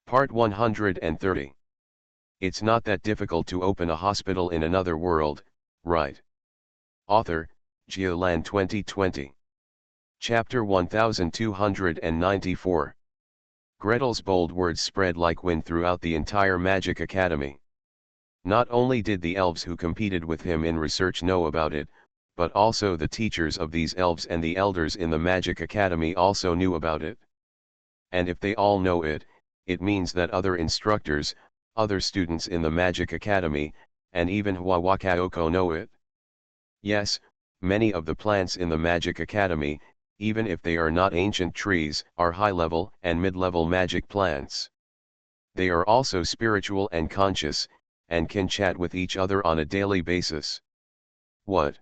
Part 130. It's not that difficult to open a hospital in another world, right? Author, Geoland 2020. Chapter 1294. Gretel's bold words spread like wind throughout the entire Magic Academy. Not only did the elves who competed with him in research know about it, but also the teachers of these elves and the elders in the Magic Academy also knew about it. And if they all know it, it means that other instructors, other students in the Magic Academy, and even Huawakaoko know it. Yes, many of the plants in the Magic Academy, even if they are not ancient trees, are high-level and mid-level magic plants. They are also spiritual and conscious, and can chat with each other on a daily basis. What?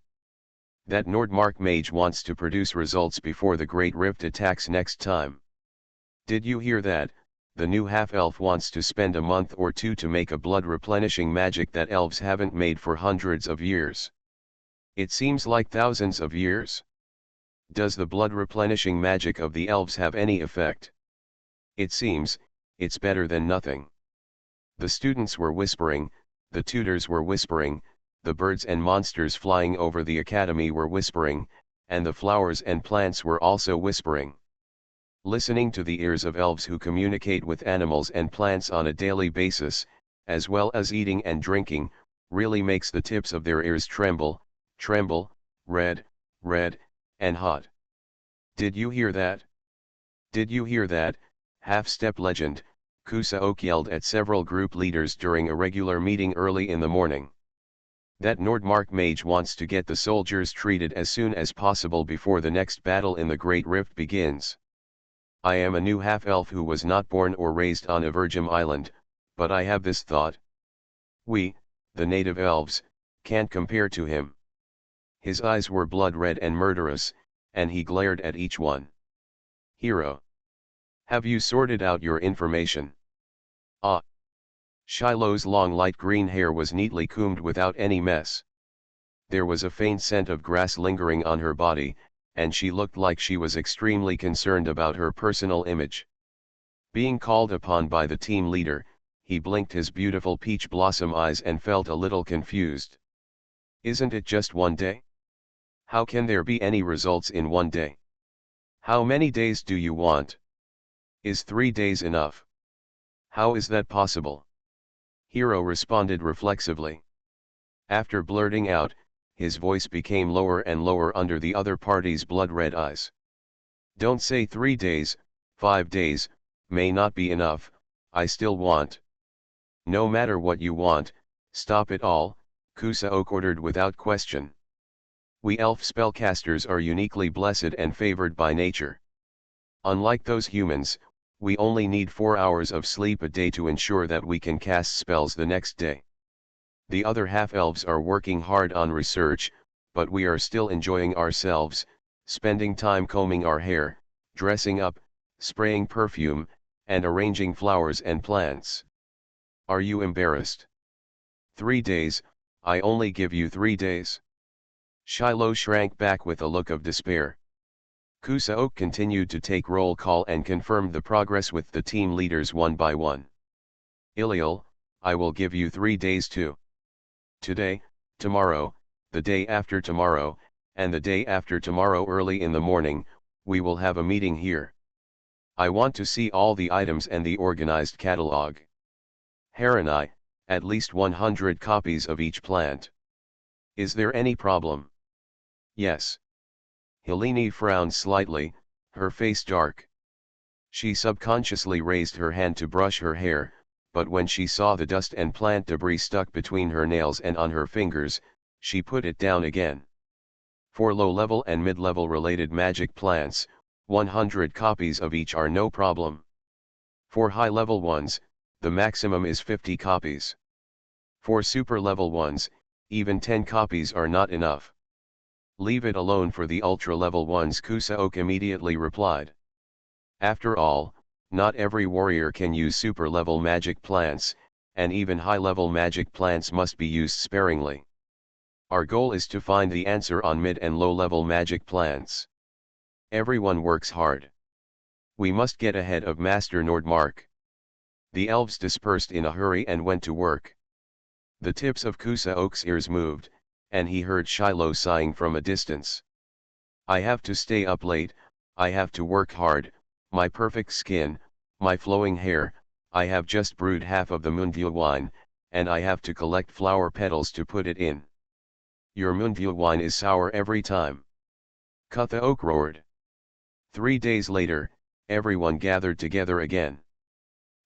That Nordmark mage wants to produce results before the Great Rift attacks next time. Did you hear that? The new half-elf wants to spend a month or two to make a blood-replenishing magic that elves haven't made for hundreds of years. It seems like thousands of years. Does the blood-replenishing magic of the elves have any effect? It seems, it's better than nothing. The students were whispering, the tutors were whispering, the birds and monsters flying over the academy were whispering, and the flowers and plants were also whispering. Listening to the ears of elves who communicate with animals and plants on a daily basis, as well as eating and drinking, really makes the tips of their ears tremble, red, and hot. Did you hear that? Did you hear that? Half-step legend, Kusaok yelled at several group leaders during a regular meeting early in the morning. That Nordmark mage wants to get the soldiers treated as soon as possible before the next battle in the Great Rift begins. I am a new half-elf who was not born or raised on a Virgin Island, but I have this thought. We, the native elves, can't compare to him. His eyes were blood-red and murderous, and he glared at each one. Hero. Have you sorted out your information? Ah. Shiloh's long light green hair was neatly combed without any mess. There was a faint scent of grass lingering on her body, and she looked like she was extremely concerned about her personal image. Being called upon by the team leader, he blinked his beautiful peach blossom eyes and felt a little confused. Isn't it just one day? How can there be any results in one day? How many days do you want? Is 3 days enough? How is that possible? Hero responded reflexively. After blurting out, his voice became lower and lower under the other party's blood-red eyes. Don't say 3 days, 5 days, may not be enough, I still want. No matter what you want, stop it all, Kusaok ordered without question. We elf spellcasters are uniquely blessed and favored by nature. Unlike those humans, we only need 4 hours of sleep a day to ensure that we can cast spells the next day. The other half-elves are working hard on research, but we are still enjoying ourselves, spending time combing our hair, dressing up, spraying perfume, and arranging flowers and plants. Are you embarrassed? 3 days, I only give you 3 days. Shiloh shrank back with a look of despair. Kusaok continued to take roll call and confirmed the progress with the team leaders one by one. Iliel, I will give you 3 days too. Today, tomorrow, the day after tomorrow, and the day after tomorrow early in the morning, we will have a meeting here. I want to see all the items and the organized catalog. Haranai, at least 100 copies of each plant. Is there any problem? Yes. Helene frowned slightly, her face dark. She subconsciously raised her hand to brush her hair, but when she saw the dust and plant debris stuck between her nails and on her fingers, she put it down again. For low-level and mid-level related magic plants, 100 copies of each are no problem. For high-level ones, the maximum is 50 copies. For super-level ones, even 10 copies are not enough. Leave it alone for the ultra-level ones, Kusaok immediately replied. After all, not every warrior can use super-level magic plants, and even high-level magic plants must be used sparingly. Our goal is to find the answer on mid and low-level magic plants. Everyone works hard. We must get ahead of Master Nordmark. The elves dispersed in a hurry and went to work. The tips of Kusa Oak's ears moved, and he heard Shiloh sighing from a distance. I have to stay up late, I have to work hard, my perfect skin, my flowing hair, I have just brewed half of the Moonview wine, and I have to collect flower petals to put it in. Your Moonview wine is sour every time. Kutha Oak roared. 3 days later, everyone gathered together again.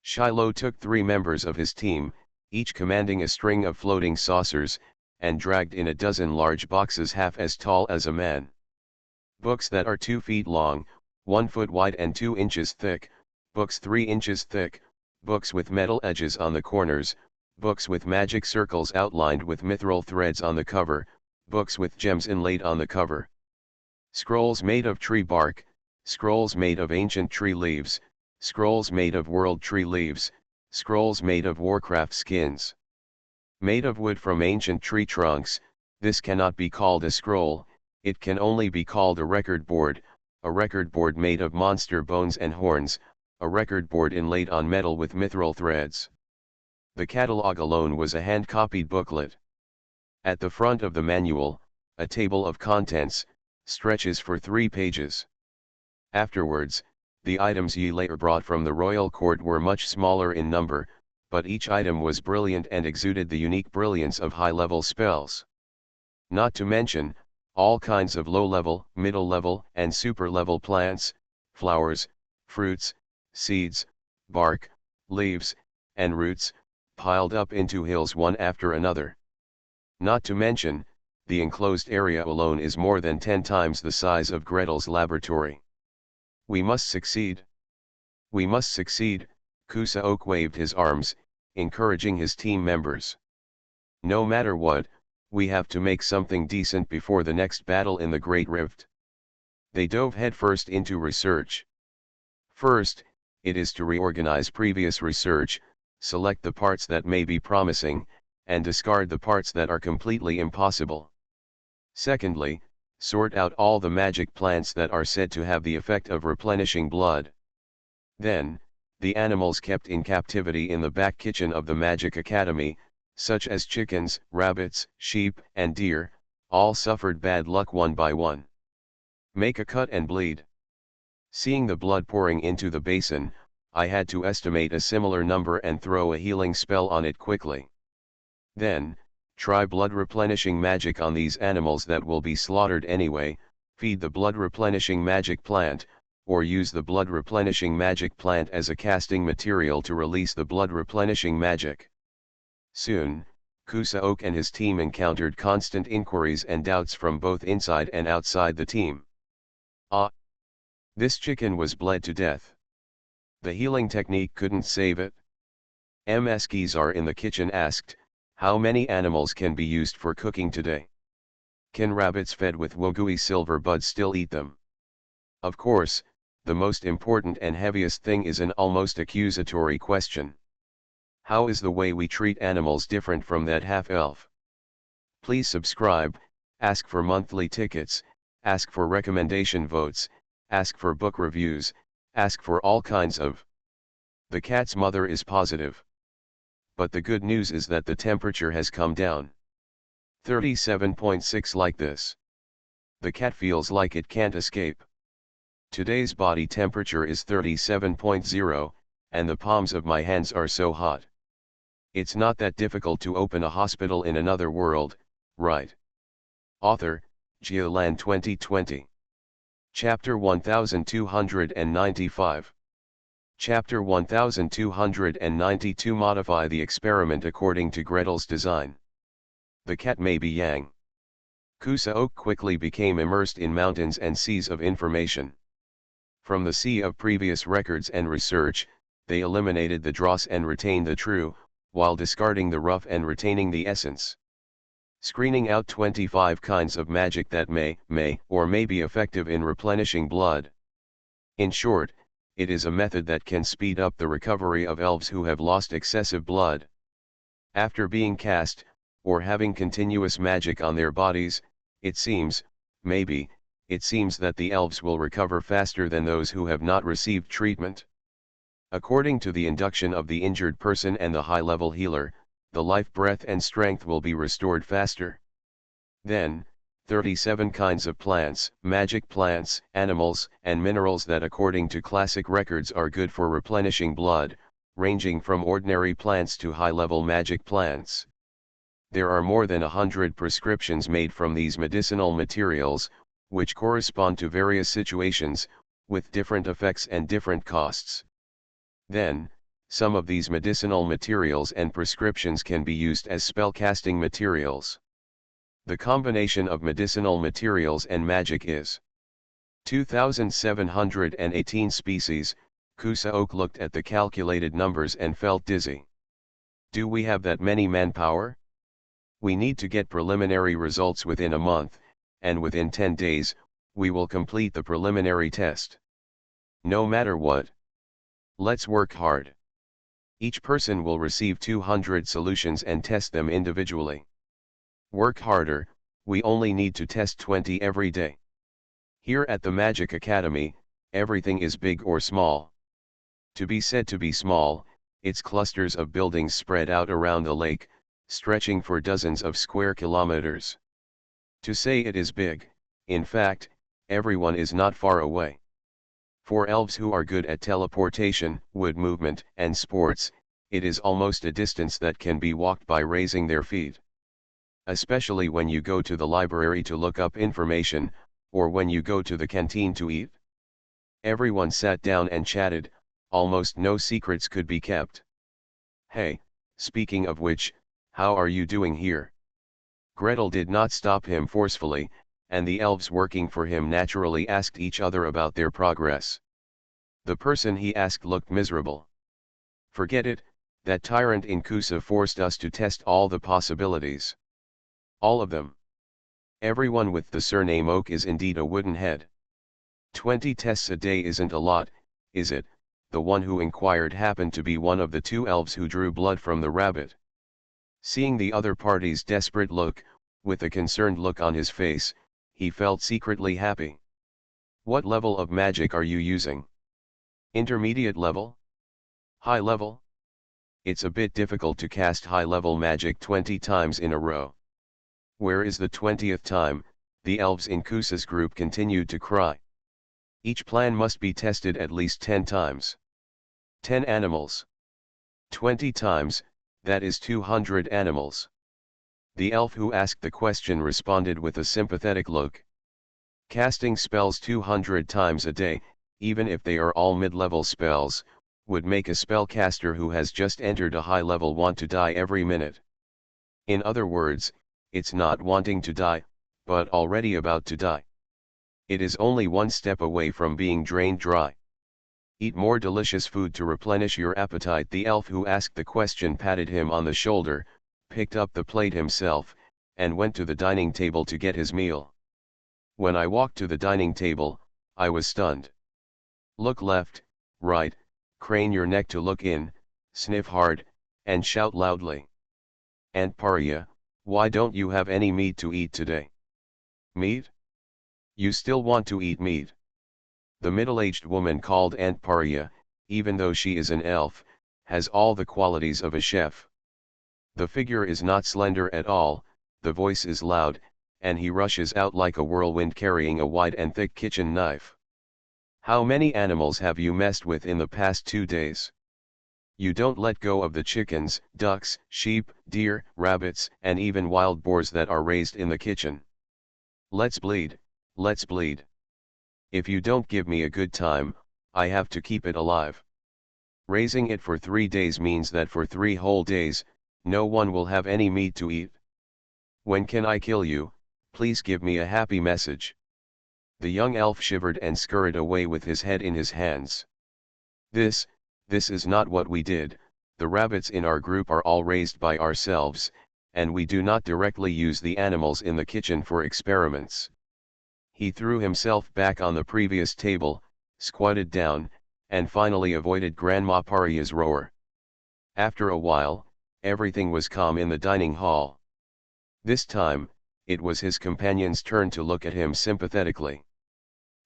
Shiloh took 3 members of his team, each commanding a string of floating saucers, and dragged in a dozen large boxes half as tall as a man. Books that are 2 feet long, 1 foot wide and 2 inches thick, books 3 inches thick, books with metal edges on the corners, books with magic circles outlined with mithril threads on the cover, books with gems inlaid on the cover. Scrolls made of tree bark, scrolls made of ancient tree leaves, scrolls made of world tree leaves, scrolls made of Warcraft skins. Made of wood from ancient tree trunks, this cannot be called a scroll, it can only be called a record board made of monster bones and horns, a record board inlaid on metal with mithril threads. The catalog alone was a hand-copied booklet. At the front of the manual, a table of contents, stretches for 3 pages. Afterwards, the items ye later brought from the royal court were much smaller in number, but each item was brilliant and exuded the unique brilliance of high-level spells. Not to mention, all kinds of low-level, middle-level, and super-level plants, flowers, fruits, seeds, bark, leaves, and roots, piled up into hills one after another. Not to mention, the enclosed area alone is more than 10 times the size of Gretel's laboratory. We must succeed. We must succeed, Kusa Oak waved his arms, encouraging his team members. No matter what, we have to make something decent before the next battle in the Great Rift. They dove headfirst into research. First, it is to reorganize previous research, select the parts that may be promising, and discard the parts that are completely impossible. Secondly, sort out all the magic plants that are said to have the effect of replenishing blood. Then, the animals kept in captivity in the back kitchen of the Magic Academy, such as chickens, rabbits, sheep, and deer, all suffered bad luck one by one. Make a cut and bleed. Seeing the blood pouring into the basin, I had to estimate a similar number and throw a healing spell on it quickly. Then, try blood replenishing magic on these animals that will be slaughtered anyway, feed the blood replenishing magic plant, or use the blood replenishing magic plant as a casting material to release the blood replenishing magic. Soon, Kusa Oak and his team encountered constant inquiries and doubts from both inside and outside the team. Ah! This chicken was bled to death. The healing technique couldn't save it. Ms. Gizar in the kitchen asked, how many animals can be used for cooking today? Can rabbits fed with Wogui silver buds still eat them? Of course, the most important and heaviest thing is an almost accusatory question. How is the way we treat animals different from that half-elf? Please subscribe, ask for monthly tickets, ask for recommendation votes, ask for book reviews, ask for all kinds of. The cat's mother is positive. But the good news is that the temperature has come down. 37.6 like this. The cat feels like it can't escape. Today's body temperature is 37.0, and the palms of my hands are so hot. It's not that difficult to open a hospital in another world, right? Author, Giolan 2020. Chapter 1295. Chapter 1292 Modify the experiment according to Gretel's design. The cat may be Yang. Kusa Oak quickly became immersed in mountains and seas of information. From the sea of previous records and research, they eliminated the dross and retained the true, while discarding the rough and retaining the essence. Screening out 25 kinds of magic that may be effective in replenishing blood. In short, it is a method that can speed up the recovery of elves who have lost excessive blood. After being cast, or having continuous magic on their bodies, it seems that the elves will recover faster than those who have not received treatment. According to the induction of the injured person and the high-level healer, the life breath and strength will be restored faster. Then, 37 kinds of plants, magic plants, animals, and minerals that according to classic records are good for replenishing blood, ranging from ordinary plants to high-level magic plants. There are more than 100 prescriptions made from these medicinal materials, which correspond to various situations, with different effects and different costs. Then, some of these medicinal materials and prescriptions can be used as spellcasting materials. The combination of medicinal materials and magic is 2,718 species. Kusa Oak looked at the calculated numbers and felt dizzy. Do we have that many manpower? We need to get preliminary results within a month, and within 10 days, we will complete the preliminary test. No matter what. Let's work hard. Each person will receive 200 solutions and test them individually. Work harder, we only need to test 20 every day. Here at the Magic Academy, everything is big or small. To be said to be small, it's clusters of buildings spread out around a lake, stretching for dozens of square kilometers. To say it is big, in fact, everyone is not far away. For elves who are good at teleportation, wood movement, and sports, it is almost a distance that can be walked by raising their feet. Especially when you go to the library to look up information, or when you go to the canteen to eat. Everyone sat down and chatted, almost no secrets could be kept. Hey, speaking of which, how are you doing here? Gretel did not stop him forcefully, and the elves working for him naturally asked each other about their progress. The person he asked looked miserable. Forget it, that tyrant in Kusa forced us to test all the possibilities. All of them. Everyone with the surname Oak is indeed a wooden head. 20 tests a day isn't a lot, is it? The one who inquired happened to be one of the two elves who drew blood from the rabbit. Seeing the other party's desperate look, with a concerned look on his face, he felt secretly happy. What level of magic are you using? Intermediate level? High level? It's a bit difficult to cast high-level magic 20 times in a row. Where is the 20th time? The elves in Kusa's group continued to cry. Each plan must be tested at least 10 times. 10 animals. 20 times, that is 200 animals. The elf who asked the question responded with a sympathetic look. Casting spells 200 times a day, even if they are all mid-level spells, would make a spellcaster who has just entered a high level want to die every minute. In other words, it's not wanting to die, but already about to die. It is only one step away from being drained dry. Eat more delicious food to replenish your appetite. The elf who asked the question patted him on the shoulder, picked up the plate himself, and went to the dining table to get his meal. When I walked to the dining table, I was stunned. Look left, right, crane your neck to look in, sniff hard, and shout loudly. Aunt Paria, why don't you have any meat to eat today? Meat? You still want to eat meat? The middle-aged woman called Aunt Paria, even though she is an elf, has all the qualities of a chef. The figure is not slender at all, the voice is loud, and he rushes out like a whirlwind carrying a wide and thick kitchen knife. How many animals have you messed with in the past 2 days? You don't let go of the chickens, ducks, sheep, deer, rabbits, and even wild boars that are raised in the kitchen. Let's bleed, let's bleed. If you don't give me a good time, I have to keep it alive. Raising it for 3 days means that for 3 whole days, no one will have any meat to eat. When can I kill you? Please give me a happy message. The young elf shivered and scurried away with his head in his hands. This is not what we did. The rabbits in our group are all raised by ourselves, and we do not directly use the animals in the kitchen for experiments. He threw himself back on the previous table, squatted down, and finally avoided Grandma Paria's roar. After a while, everything was calm in the dining hall. This time, it was his companion's turn to look at him sympathetically.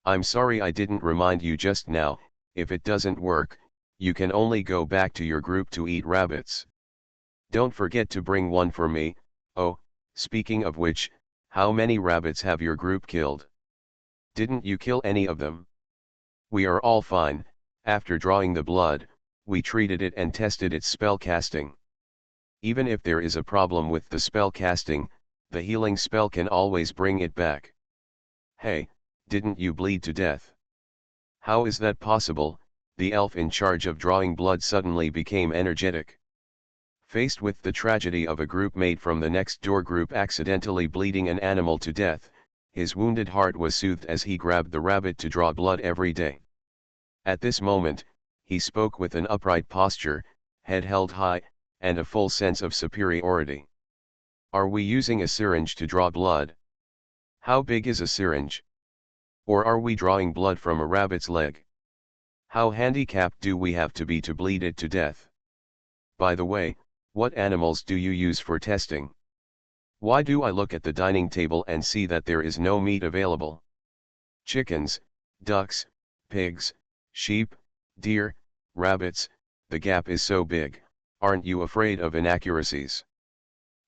I'm sorry I didn't remind you just now. If it doesn't work, you can only go back to your group to eat rabbits. Don't forget to bring one for me. Oh, speaking of which, how many rabbits have your group killed? Didn't you kill any of them? We are all fine. After drawing the blood, we treated it and tested its spell casting. Even if there is a problem with the spell casting, the healing spell can always bring it back. Hey, didn't you bleed to death? How is that possible? The elf in charge of drawing blood suddenly became energetic. Faced with the tragedy of a group mate from the next door group accidentally bleeding an animal to death, his wounded heart was soothed as he grabbed the rabbit to draw blood every day. At this moment, he spoke with an upright posture, head held high, and a full sense of superiority. Are we using a syringe to draw blood? How big is a syringe? Or are we drawing blood from a rabbit's leg? How handicapped do we have to be to bleed it to death? By the way, what animals do you use for testing? Why do I look at the dining table and see that there is no meat available? Chickens, ducks, pigs, sheep, deer, rabbits, the gap is so big, aren't you afraid of inaccuracies?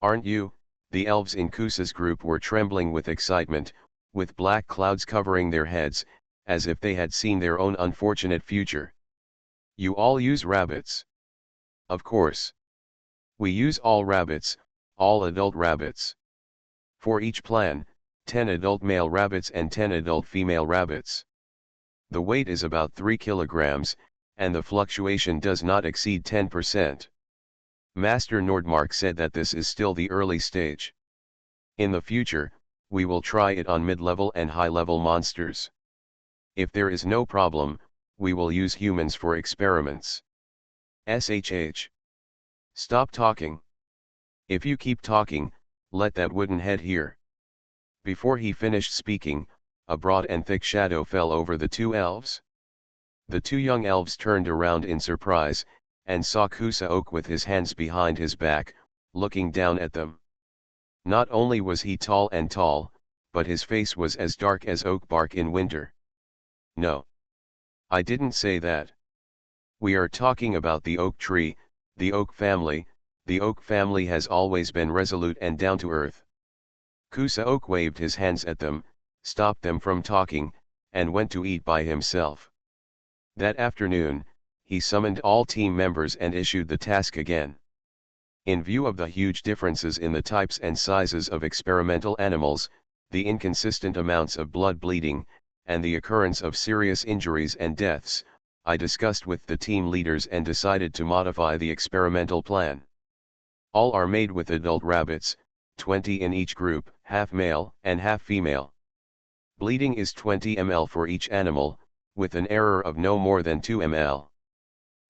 Aren't you? The elves in Kusa's group were trembling with excitement, with black clouds covering their heads, as if they had seen their own unfortunate future. You all use rabbits? Of course. We use all rabbits, all adult rabbits. For each plan, 10 adult male rabbits and 10 adult female rabbits. The weight is about 3 kilograms, and the fluctuation does not exceed 10%. Master Nordmark said that this is still the early stage. In the future, we will try it on mid-level and high-level monsters. If there is no problem, we will use humans for experiments. SHH. Stop talking. If you keep talking, let that wooden head hear. Before he finished speaking, a broad and thick shadow fell over the two elves. The two young elves turned around in surprise, and saw Kusa Oak with his hands behind his back, looking down at them. Not only was he tall and tall, but his face was as dark as oak bark in winter. No. I didn't say that. We are talking about the oak tree, the oak family. The oak family has always been resolute and down to earth. Kusa Oak waved his hands at them, stopped them from talking, and went to eat by himself. That afternoon, he summoned all team members and issued the task again. In view of the huge differences in the types and sizes of experimental animals, the inconsistent amounts of blood bleeding, and the occurrence of serious injuries and deaths, I discussed with the team leaders and decided to modify the experimental plan. All are made with adult rabbits, 20 in each group, half male and half female. Bleeding is 20 ml for each animal, with an error of no more than 2 ml.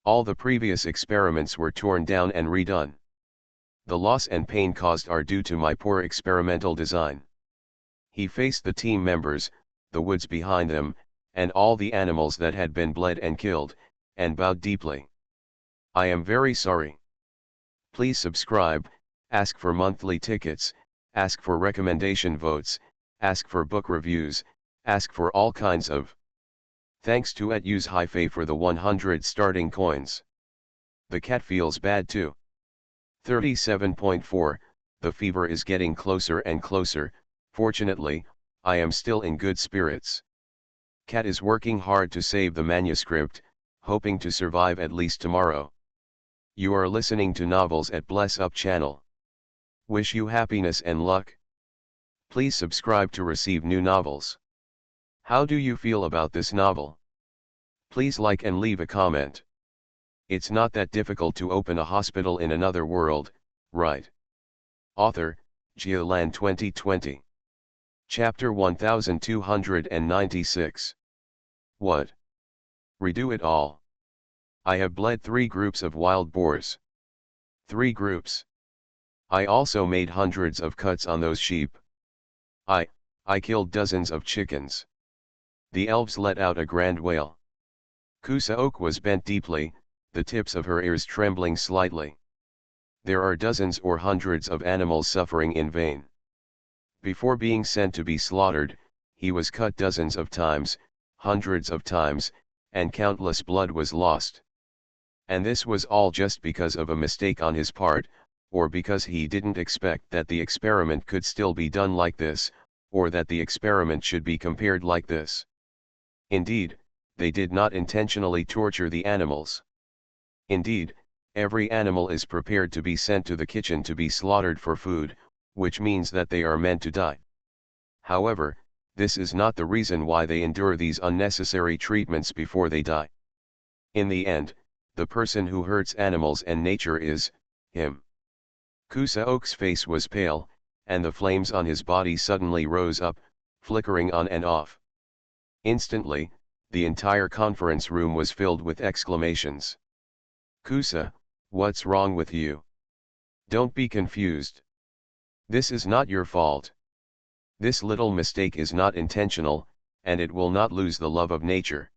All the previous experiments were torn down and redone. The loss and pain caused are due to my poor experimental design. He faced the team members, the woods behind them, and all the animals that had been bled and killed, and bowed deeply. I am very sorry. Please subscribe, ask for monthly tickets, ask for recommendation votes, ask for book reviews, ask for all kinds of. Thanks to @use Hi-Fi for the 100 starting coins. The cat feels bad too. 37.4, the fever is getting closer and closer. Fortunately, I am still in good spirits. Cat is working hard to save the manuscript, hoping to survive at least tomorrow. You are listening to Novels at Bless Up channel. Wish you happiness and luck. Please subscribe to receive new novels. How do you feel about this novel? Please like and leave a comment. It's not that difficult to open a hospital in another world, right? Author, Geolan 2020. Chapter 1296. What? Redo it all. I have bled 3 groups of wild boars. 3 groups. I also made hundreds of cuts on those sheep. I killed dozens of chickens. The elves let out a grand wail. Kusa Oak was bent deeply, the tips of her ears trembling slightly. There are dozens or hundreds of animals suffering in vain. Before being sent to be slaughtered, he was cut dozens of times, hundreds of times, and countless blood was lost. And this was all just because of a mistake on his part, or because he didn't expect that the experiment could still be done like this, or that the experiment should be compared like this. Indeed, they did not intentionally torture the animals. Indeed, every animal is prepared to be sent to the kitchen to be slaughtered for food, which means that they are meant to die. However, this is not the reason why they endure these unnecessary treatments before they die. In the end, the person who hurts animals and nature is him. Kusaok's face was pale, and the flames on his body suddenly rose up, flickering on and off. Instantly, the entire conference room was filled with exclamations. Kusa, what's wrong with you? Don't be confused. This is not your fault. This little mistake is not intentional, and it will not lose the love of nature.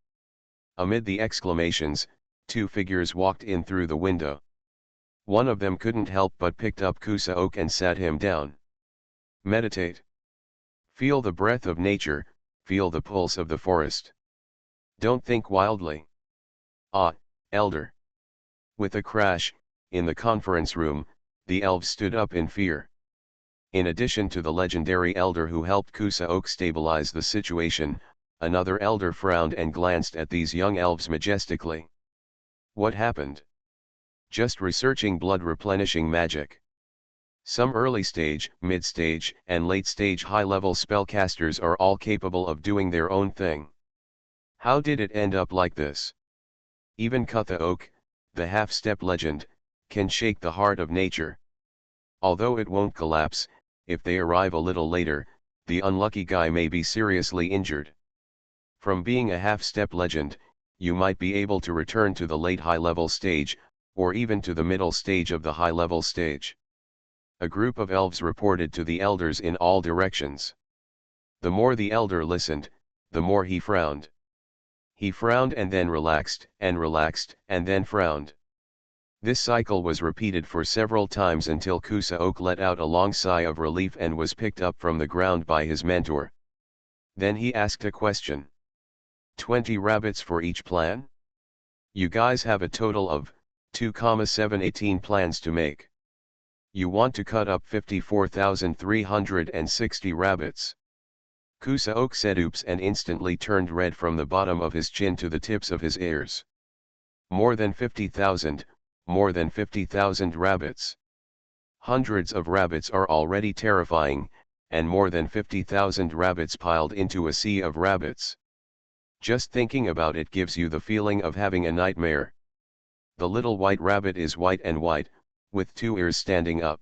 Amid the exclamations, two figures walked in through the window. One of them couldn't help but picked up Kusaok and sat him down. Meditate. Feel the breath of nature, feel the pulse of the forest. Don't think wildly. Ah, elder. With a crash, in the conference room, the elves stood up in fear. In addition to the legendary elder who helped Kusaok stabilize the situation, another elder frowned and glanced at these young elves majestically. What happened? Just researching blood replenishing magic. Some early stage, mid stage, and late stage high level spellcasters are all capable of doing their own thing. How did it end up like this? Even Kusaok, the half-step legend, can shake the heart of nature. Although it won't collapse, if they arrive a little later, the unlucky guy may be seriously injured. From being a half-step legend, you might be able to return to the late high-level stage, or even to the middle stage of the high-level stage. A group of elves reported to the elders in all directions. The more the elder listened, the more he frowned. He frowned and then relaxed, and then frowned. This cycle was repeated for several times until Kusaok let out a long sigh of relief and was picked up from the ground by his mentor. Then he asked a question. 20 rabbits for each plan? You guys have a total of 2,718 plans to make. You want to cut up 54,360 rabbits. Kusaok said oops and instantly turned red from the bottom of his chin to the tips of his ears. More than 50,000, more than 50,000 rabbits. Hundreds of rabbits are already terrifying, and more than 50,000 rabbits piled into a sea of rabbits. Just thinking about it gives you the feeling of having a nightmare. The little white rabbit is white and white, with two ears standing up.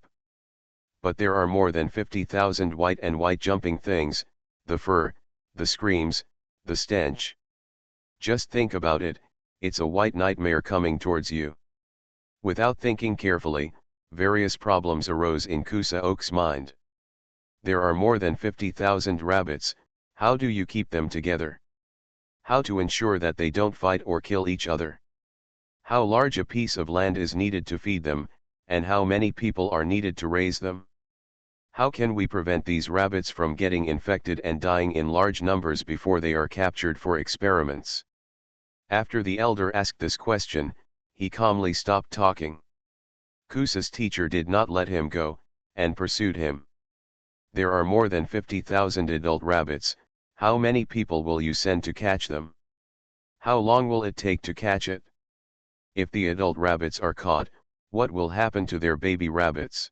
But there are more than 50,000 white and white jumping things, the fur, the screams, the stench. Just think about it, it's a white nightmare coming towards you. Without thinking carefully, various problems arose in Kusaok's mind. There are more than 50,000 rabbits, how do you keep them together? How to ensure that they don't fight or kill each other? How large a piece of land is needed to feed them, and how many people are needed to raise them? How can we prevent these rabbits from getting infected and dying in large numbers before they are captured for experiments? After the elder asked this question, he calmly stopped talking. Kusa's teacher did not let him go, and pursued him. There are more than 50,000 adult rabbits, how many people will you send to catch them? How long will it take to catch it? If the adult rabbits are caught, what will happen to their baby rabbits?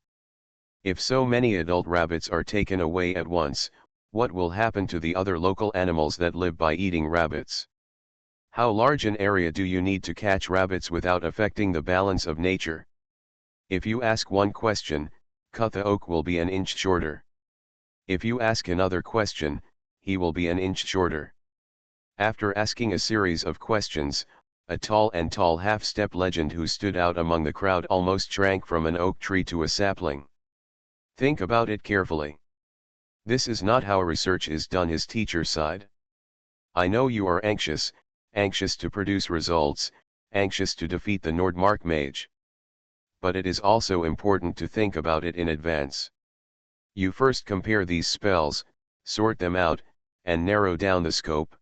If so many adult rabbits are taken away at once, what will happen to the other local animals that live by eating rabbits? How large an area do you need to catch rabbits without affecting the balance of nature? If you ask one question, Kusaok will be an inch shorter. If you ask another question, he will be an inch shorter. After asking a series of questions, a tall half-step legend who stood out among the crowd almost shrank from an oak tree to a sapling. Think about it carefully. This is not how research is done, his teacher sighed. I know you are anxious to produce results, anxious to defeat the Nordmark mage. But it is also important to think about it in advance. You first compare these spells, sort them out, and narrow down the scope.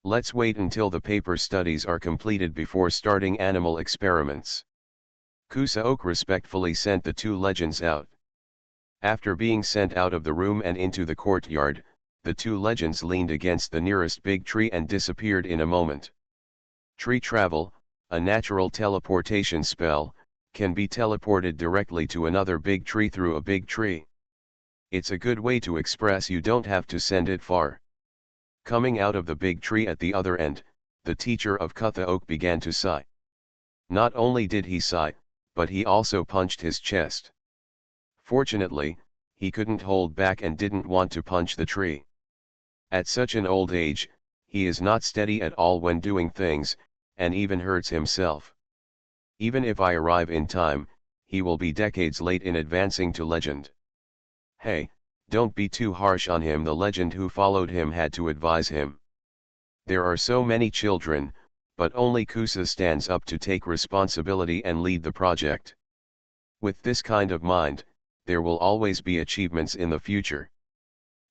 Let's wait until the paper studies are completed before starting animal experiments. Kusa-ok respectfully sent the two legends out. After being sent out of the room and into the courtyard, the two legends leaned against the nearest big tree and disappeared in a moment. Tree travel, a natural teleportation spell, can be teleported directly to another big tree through a big tree. It's a good way to express you don't have to send it far. Coming out of the big tree at the other end, the teacher of Kutha-ok began to sigh. Not only did he sigh, but he also punched his chest. Fortunately, he couldn't hold back and didn't want to punch the tree. At such an old age, he is not steady at all when doing things, and even hurts himself. Even if I arrive in time, he will be decades late in advancing to legend. Hey, don't be too harsh on him, the legend who followed him had to advise him. There are so many children, but only Kusa stands up to take responsibility and lead the project. With this kind of mind, there will always be achievements in the future.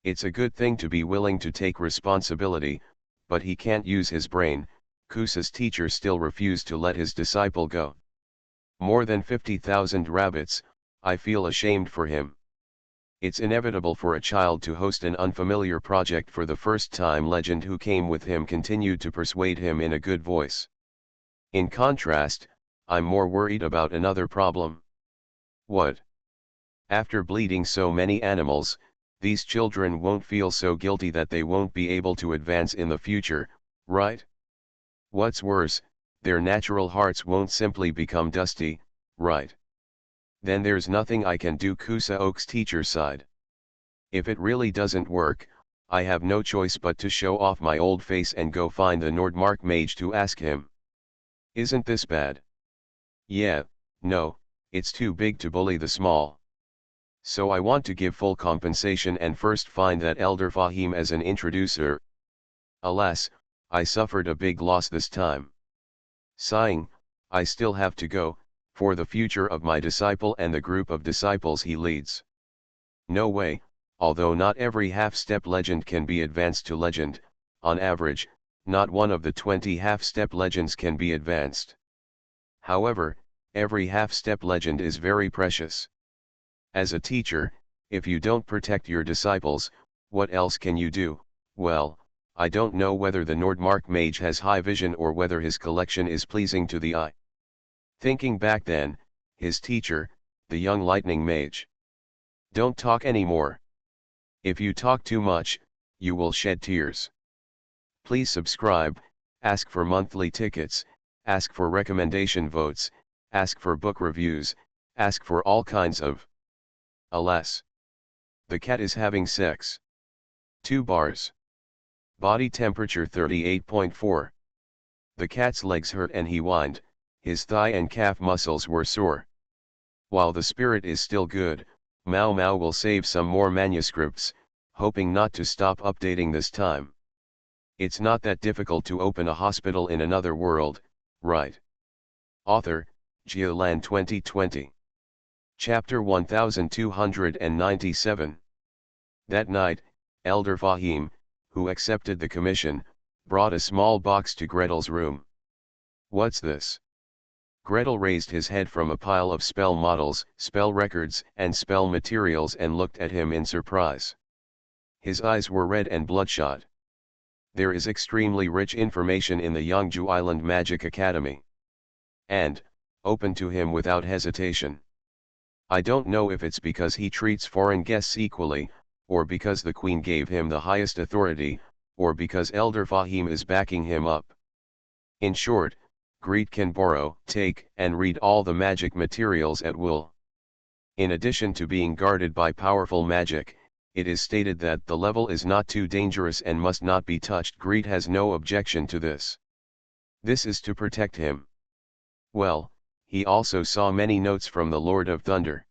It's a good thing to be willing to take responsibility, but he can't use his brain. Kusa's teacher still refused to let his disciple go. More than 50,000 rabbits, I feel ashamed for him. It's inevitable for a child to host an unfamiliar project for the first time. Legend who came with him continued to persuade him in a good voice. In contrast, I'm more worried about another problem. What? After bleeding so many animals, these children won't feel so guilty that they won't be able to advance in the future, right? What's worse, their natural hearts won't simply become dusty, right? Then there's nothing I can do. Kusa-ok's teacher sighed. If it really doesn't work, I have no choice but to show off my old face and go find the Nordmark mage to ask him. Isn't this bad? Yeah, no, it's too big to bully the small. So I want to give full compensation and first find that Elder Fahim as an introducer. Alas, I suffered a big loss this time. Sighing, I still have to go, for the future of my disciple and the group of disciples he leads. No way, although not every half-step legend can be advanced to legend, on average, not one of the 20 half-step legends can be advanced. However, every half-step legend is very precious. As a teacher, if you don't protect your disciples, what else can you do? Well, I don't know whether the Nordmark mage has high vision or whether his collection is pleasing to the eye. Thinking back then, his teacher, the young lightning mage. Don't talk anymore. If you talk too much, you will shed tears. Please subscribe, ask for monthly tickets, ask for recommendation votes, ask for book reviews, ask for all kinds of. Alas. The cat is having sex. 2 bars. Body temperature 38.4. The cat's legs hurt and he whined, his thigh and calf muscles were sore. While the spirit is still good, Mao Mao will save some more manuscripts, hoping not to stop updating this time. It's not that difficult to open a hospital in another world, right? Author, Geolan 2020. Chapter 1297. That night, Elder Fahim, who accepted the commission, brought a small box to Gretel's room. What's this? Gretel raised his head from a pile of spell models, spell records, and spell materials and looked at him in surprise. His eyes were red and bloodshot. There is extremely rich information in the Yangju Island Magic Academy. And, open to him without hesitation. I don't know if it's because he treats foreign guests equally, or because the Queen gave him the highest authority, or because Elder Fahim is backing him up. In short, Greet can borrow, take, and read all the magic materials at will. In addition to being guarded by powerful magic, it is stated that the level is not too dangerous and must not be touched. Greet has no objection to this. This is to protect him. Well, he also saw many notes from the Lord of Thunder.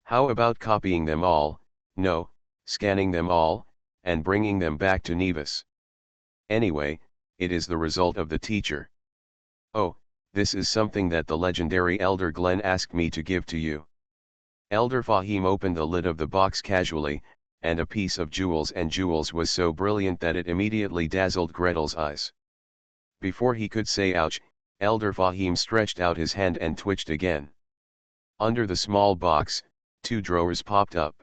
How about copying them all, no, scanning them all, and bringing them back to Nevis? Anyway, it is the result of the teacher. Oh, this is something that the legendary Elder Glenn asked me to give to you. Elder Fahim opened the lid of the box casually, and a piece of jewels, and jewels was so brilliant that it immediately dazzled Gretel's eyes. Before he could say ouch, Elder Fahim stretched out his hand and twitched again. Under the small box, 2 drawers popped up.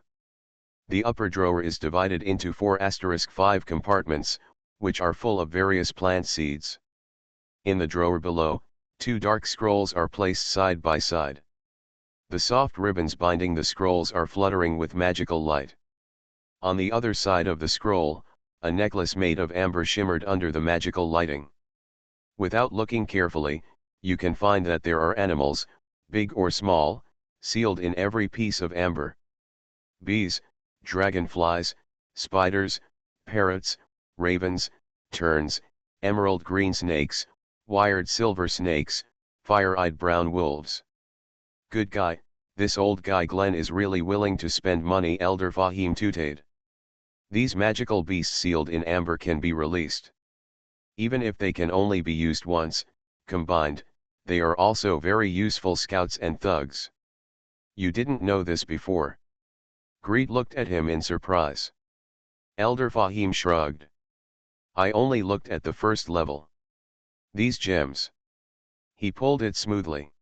The upper drawer is divided into 4*5 compartments, which are full of various plant seeds. In the drawer below, 2 dark scrolls are placed side by side. The soft ribbons binding the scrolls are fluttering with magical light. On the other side of the scroll, a necklace made of amber shimmered under the magical lighting. Without looking carefully, you can find that there are animals, big or small, sealed in every piece of amber. Bees, dragonflies, spiders, parrots, ravens, terns, emerald green snakes, wired silver snakes, fire-eyed brown wolves. Good guy, this old guy Glenn is really willing to spend money, Elder Fahim tooted. These magical beasts sealed in amber can be released. Even if they can only be used once, combined, they are also very useful scouts and thugs. You didn't know this before? Greet looked at him in surprise. Elder Fahim shrugged. I only looked at the first level. These gems. He pulled it smoothly.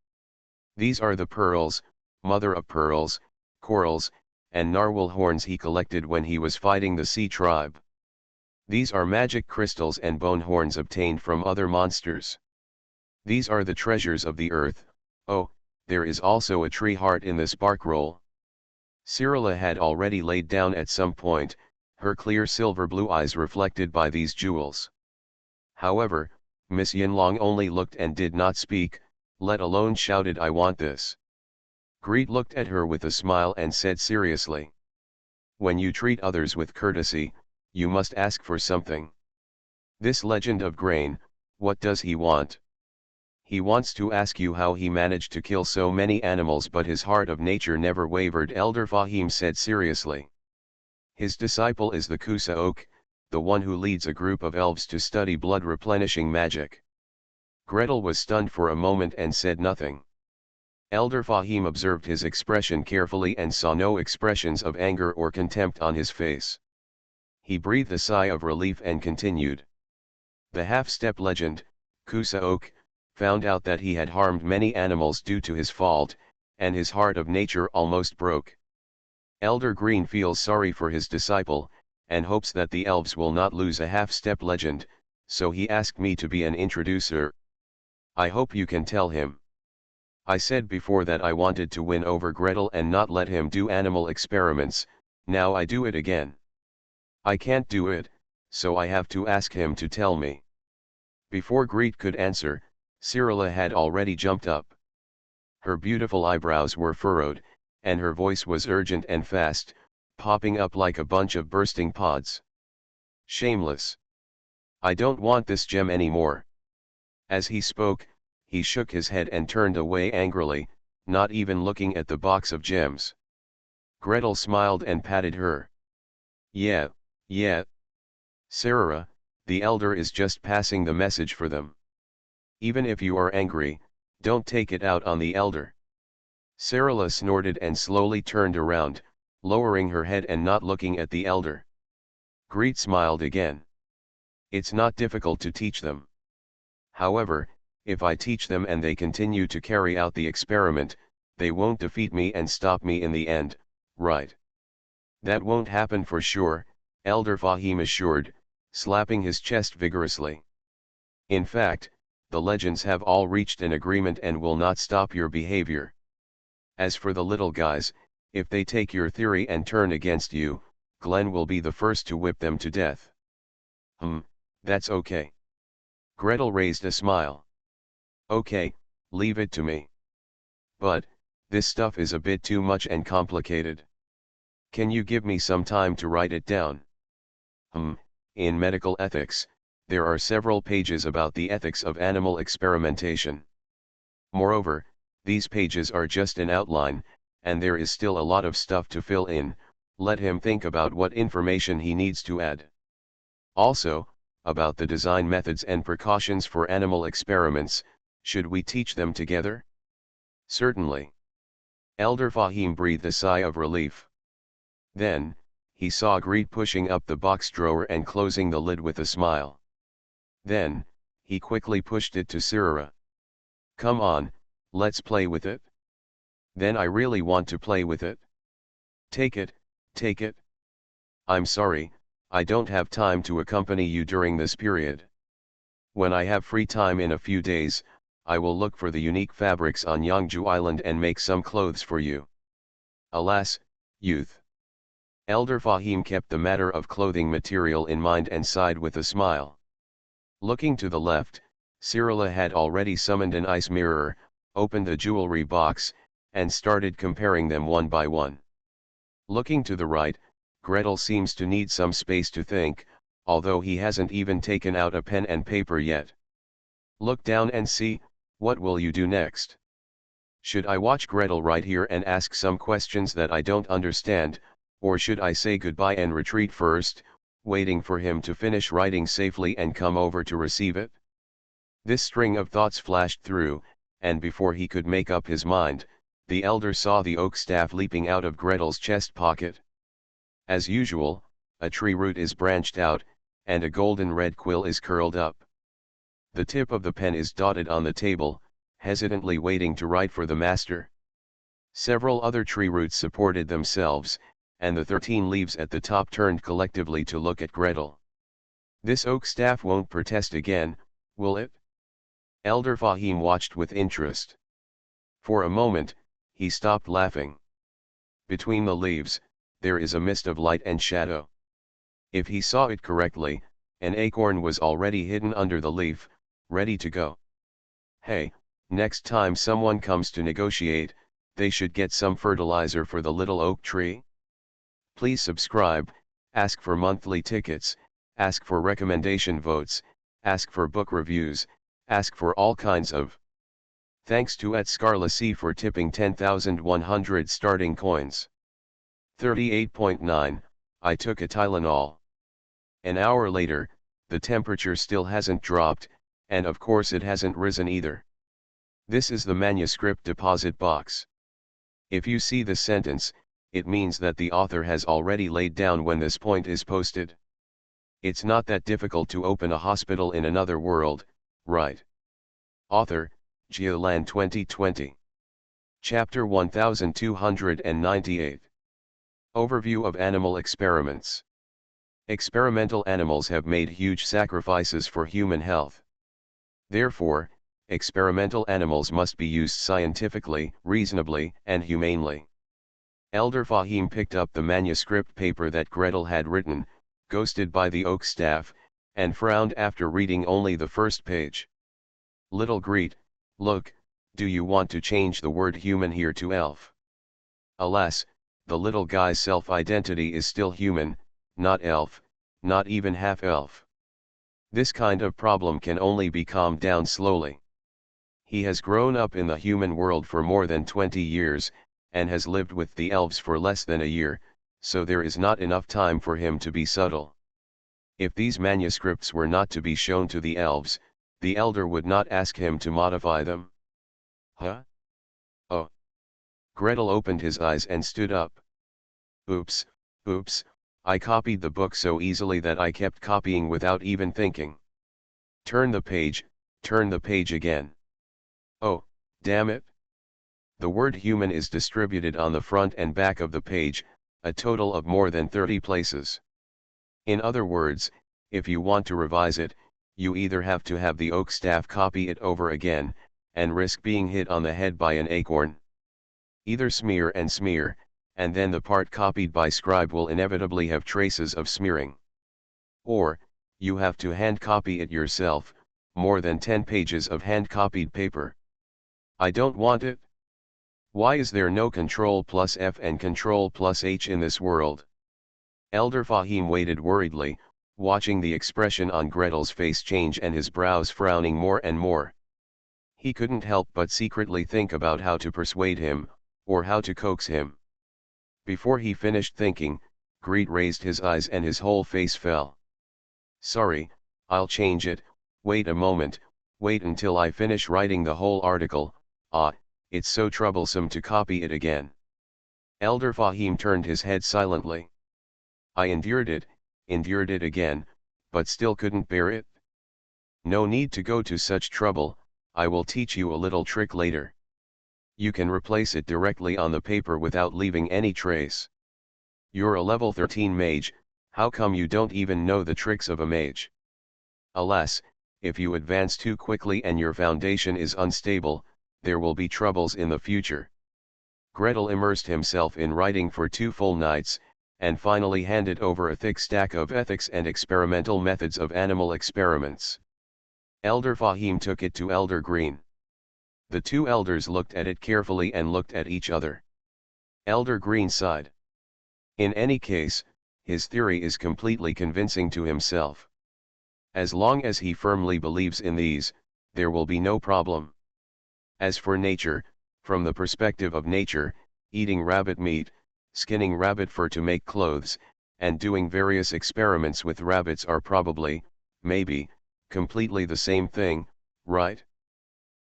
These are the pearls, mother of pearls, corals, and narwhal horns he collected when he was fighting the sea tribe. These are magic crystals and bone horns obtained from other monsters. These are the treasures of the earth. Oh, there is also a tree heart in the spark roll. Cyrilla had already laid down at some point, her clear silver blue eyes reflected by these jewels. However, Miss Yinlong only looked and did not speak, let alone shouted, I want this. Greet looked at her with a smile and said seriously. When you treat others with courtesy, you must ask for something. This legend of grain, what does he want? He wants to ask you how he managed to kill so many animals, but his heart of nature never wavered, Elder Fahim said seriously. His disciple is the Kusa Oak, the one who leads a group of elves to study blood replenishing magic. Gretel was stunned for a moment and said nothing. Elder Fahim observed his expression carefully and saw no expressions of anger or contempt on his face. He breathed a sigh of relief and continued. The half-step legend, Kusa Oak, found out that he had harmed many animals due to his fault, and his heart of nature almost broke. Elder Green feels sorry for his disciple, and hopes that the elves will not lose a half-step legend, so he asked me to be an introducer. I hope you can tell him. I said before that I wanted to win over Gretel and not let him do animal experiments, now I do it again. I can't do it, so I have to ask him to tell me. Before Greet could answer, Cyrilla had already jumped up. Her beautiful eyebrows were furrowed, and her voice was urgent and fast, popping up like a bunch of bursting pods. Shameless. I don't want this gem anymore. As he spoke, he shook his head and turned away angrily, not even looking at the box of gems. Gretel smiled and patted her. Yeah. Sarah, the elder is just passing the message for them. Even if you are angry, don't take it out on the elder. Sarah snorted and slowly turned around, lowering her head and not looking at the elder. Greet smiled again. It's not difficult to teach them. However, if I teach them and they continue to carry out the experiment, they won't defeat me and stop me in the end, right? That won't happen for sure, Elder Fahim assured, slapping his chest vigorously. In fact, the legends have all reached an agreement and will not stop your behavior. As for the little guys, if they take your theory and turn against you, Glenn will be the first to whip them to death. That's okay. Gretel raised a smile. Okay, leave it to me. But, this stuff is a bit too much and complicated. Can you give me some time to write it down? In medical ethics, there are several pages about the ethics of animal experimentation. Moreover, these pages are just an outline, and there is still a lot of stuff to fill in. Let him think about what information he needs to add. Also, about the design methods and precautions for animal experiments, should we teach them together? Certainly. Elder Fahim breathed a sigh of relief. Then, he saw Greed pushing up the box drawer and closing the lid with a smile. Then, he quickly pushed it to Sirara. "Come on, let's play with it." "Then I really want to play with it." Take it, take it." "I'm sorry, I don't have time to accompany you during this period. When I have free time in a few days, I will look for the unique fabrics on Yangju Island and make some clothes for you." Alas, youth. Elder Fahim kept the matter of clothing material in mind and sighed with a smile. Looking to the left, Cyrilla had already summoned an ice mirror, opened a jewelry box, and started comparing them one by one. Looking to the right, Gretel seems to need some space to think, although he hasn't even taken out a pen and paper yet. "Look down and see, what will you do next?" "Should I watch Gretel right here and ask some questions that I don't understand, or should I say goodbye and retreat first, waiting for him to finish writing safely and come over to receive it?" This string of thoughts flashed through, and before he could make up his mind, the elder saw the oak staff leaping out of Gretel's chest pocket. As usual, a tree root is branched out, and a golden red quill is curled up. The tip of the pen is dotted on the table, hesitantly waiting to write for the master. Several other tree roots supported themselves, and the 13 leaves at the top turned collectively to look at Gretel. "This oak staff won't protest again, will it?" Elder Fahim watched with interest. For a moment, he stopped laughing. Between the leaves, there is a mist of light and shadow. If he saw it correctly, an acorn was already hidden under the leaf, ready to go. "Hey, next time someone comes to negotiate, they should get some fertilizer for the little oak tree. Please subscribe, ask for monthly tickets, ask for recommendation votes, ask for book reviews, ask for all kinds of. Thanks to @Scarlacy for tipping 10,100 starting coins. 38.9, I took a Tylenol. An hour later, the temperature still hasn't dropped, and of course it hasn't risen either. This is the manuscript deposit box. If you see this sentence, it means that the author has already laid down when this point is posted. It's not that difficult to open a hospital in another world, right? Author, Geolan 2020. Chapter 1298. Overview of animal experiments. Experimental animals have made huge sacrifices for human health. Therefore, experimental animals must be used scientifically, reasonably, and humanely. Elder Fahim picked up the manuscript paper that Gretel had written, ghosted by the oak staff, and frowned after reading only the first page. "Little Greet, look, do you want to change the word human here to elf?" Alas, the little guy's self-identity is still human, not elf, not even half-elf. This kind of problem can only be calmed down slowly. He has grown up in the human world for more than 20 years, and has lived with the elves for less than a year, so there is not enough time for him to be subtle. If these manuscripts were not to be shown to the elves, the elder would not ask him to modify them. Huh? Oh. Gretel opened his eyes and stood up. Oops, I copied the book so easily that I kept copying without even thinking. Turn the page again. Oh, damn it. The word human is distributed on the front and back of the page, a total of more than 30 places. In other words, if you want to revise it, you either have to have the oak staff copy it over again, and risk being hit on the head by an acorn. Either smear, and then the part copied by scribe will inevitably have traces of smearing. Or, you have to hand copy it yourself, more than 10 pages of hand-copied paper. I don't want it. Why is there no Ctrl+F and Ctrl+H in this world? Elder Fahim waited worriedly, watching the expression on Gretel's face change and his brows frowning more and more. He couldn't help but secretly think about how to persuade him, or how to coax him. Before he finished thinking, Greet raised his eyes and his whole face fell. "Sorry, I'll change it, wait a moment, wait until I finish writing the whole article. It's so troublesome to copy it again." Elder Fahim turned his head silently. I endured it again, but still couldn't bear it. No need to go to such trouble, I will teach you a little trick later. You can replace it directly on the paper without leaving any trace. You're a level 13 mage, how come you don't even know the tricks of a mage? Alas, if you advance too quickly and your foundation is unstable, there will be troubles in the future. Gretel immersed himself in writing for 2 full nights, and finally handed over a thick stack of ethics and experimental methods of animal experiments. Elder Fahim took it to Elder Green. The 2 elders looked at it carefully and looked at each other. Elder Green sighed. In any case, his theory is completely convincing to himself. As long as he firmly believes in these, there will be no problem. As for nature, from the perspective of nature, eating rabbit meat, skinning rabbit fur to make clothes, and doing various experiments with rabbits are probably, maybe, completely the same thing, right?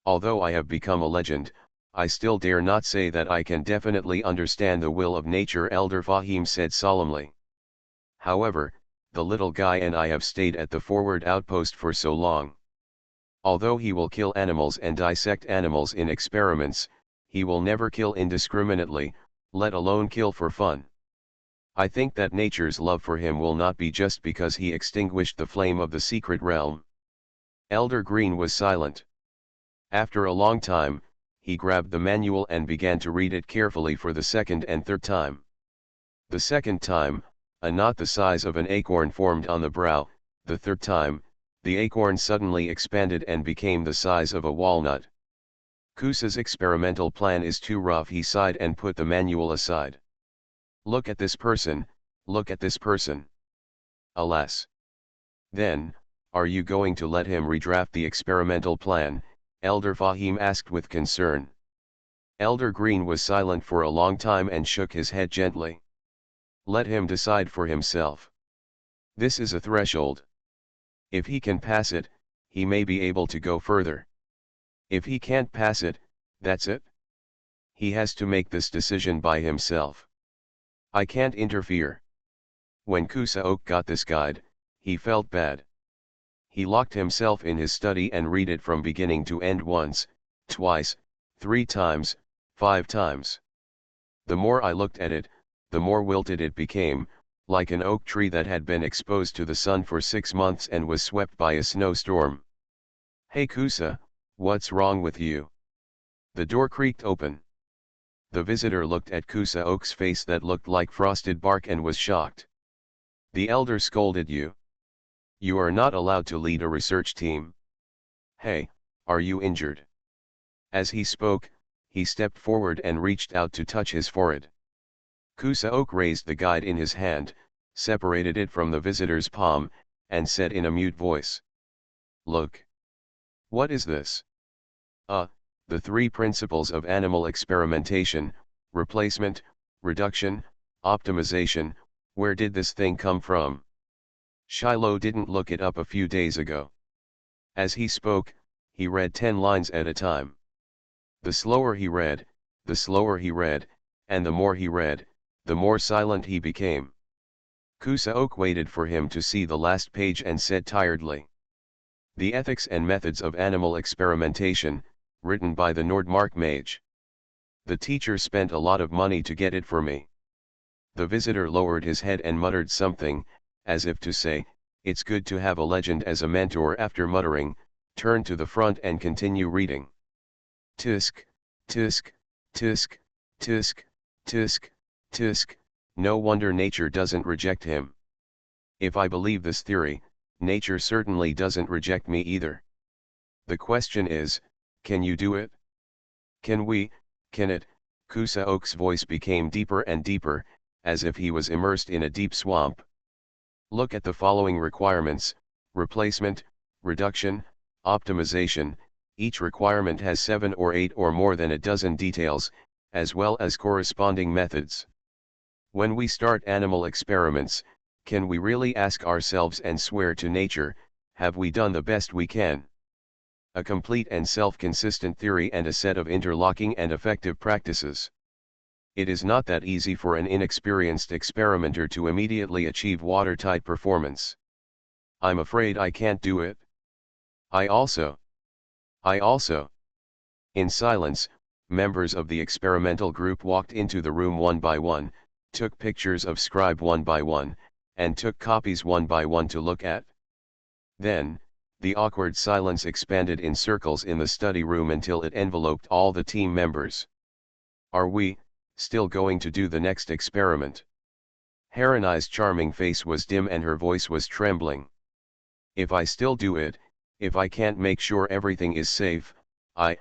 Although I have become a legend, I still dare not say that I can definitely understand the will of nature, Elder Fahim said solemnly. However, the little guy and I have stayed at the forward outpost for so long. Although he will kill animals and dissect animals in experiments, he will never kill indiscriminately, let alone kill for fun. I think that nature's love for him will not be just because he extinguished the flame of the secret realm. Elder Green was silent. After a long time, he grabbed the manual and began to read it carefully for the 2nd and 3rd time. The 2nd time, a knot the size of an acorn formed on the brow, the 3rd time, the acorn suddenly expanded and became the size of a walnut. Kusa's experimental plan is too rough, he sighed and put the manual aside. Look at this person, look at this person. Alas. Then, are you going to let him redraft the experimental plan? Elder Fahim asked with concern. Elder Green was silent for a long time and shook his head gently. Let him decide for himself. This is a threshold. If he can pass it, he may be able to go further. If he can't pass it, that's it. He has to make this decision by himself. I can't interfere. When Kusa Oak got this guide, he felt bad. He locked himself in his study and read it from beginning to end once, twice, 3 times, 5 times. The more I looked at it, the more wilted it became, like an oak tree that had been exposed to the sun for 6 months and was swept by a snowstorm. Hey Kusa, what's wrong with you? The door creaked open. The visitor looked at Kusa Oak's face that looked like frosted bark and was shocked. The elder scolded you. You are not allowed to lead a research team. Hey, are you injured? As he spoke, he stepped forward and reached out to touch his forehead. Kusa Oak raised the guide in his hand, separated it from the visitor's palm, and said in a mute voice. Look. What is this? The 3 principles of animal experimentation, replacement, reduction, optimization. Where did this thing come from? Shiloh didn't look it up a few days ago. As he spoke, he read 10 lines at a time. The slower he read, and the more he read, the more silent he became. Kusa Oak waited for him to see the last page and said tiredly. The Ethics and Methods of Animal Experimentation, written by the Nordmark mage. The teacher spent a lot of money to get it for me. The visitor lowered his head and muttered something, as if to say, it's good to have a legend as a mentor. After muttering, turned to the front and continue reading. Tisk, tisk, tisk, tisk, tisk, tisk, no wonder nature doesn't reject him. If I believe this theory, nature certainly doesn't reject me either. The question is, can you do it? Can we, can it? Kusa Oak's voice became deeper and deeper, as if he was immersed in a deep swamp. Look at the following requirements: replacement, reduction, optimization. Each requirement has 7 or 8 or more than a dozen details, as well as corresponding methods. When we start animal experiments, can we really ask ourselves and swear to nature, have we done the best we can? A complete and self-consistent theory and a set of interlocking and effective practices. It is not that easy for an inexperienced experimenter to immediately achieve watertight performance. I'm afraid I can't do it. I also. In silence, members of the experimental group walked into the room one by one, took pictures of Scribe one by one, and took copies one by one to look at. Then, the awkward silence expanded in circles in the study room until it enveloped all the team members. Are we still going to do the next experiment? Haranai's charming face was dim and her voice was trembling. If I still do it, if I can't make sure everything is safe, I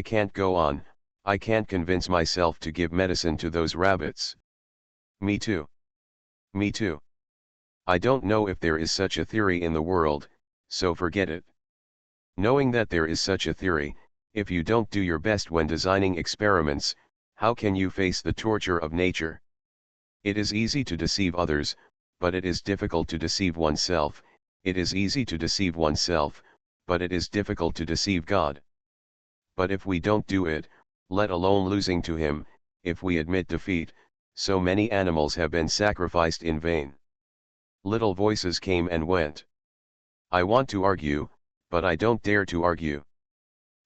can't go on. I can't convince myself to give medicine to those rabbits. Me too. Me too. I don't know if there is such a theory in the world, so forget it. Knowing that there is such a theory, if you don't do your best when designing experiments, how can you face the torture of nature? It is easy to deceive others, but it is difficult to deceive oneself. It is easy to deceive oneself, but it is difficult to deceive God. But if we don't do it, let alone losing to him, if we admit defeat, so many animals have been sacrificed in vain. Little voices came and went. I want to argue, but I don't dare to argue.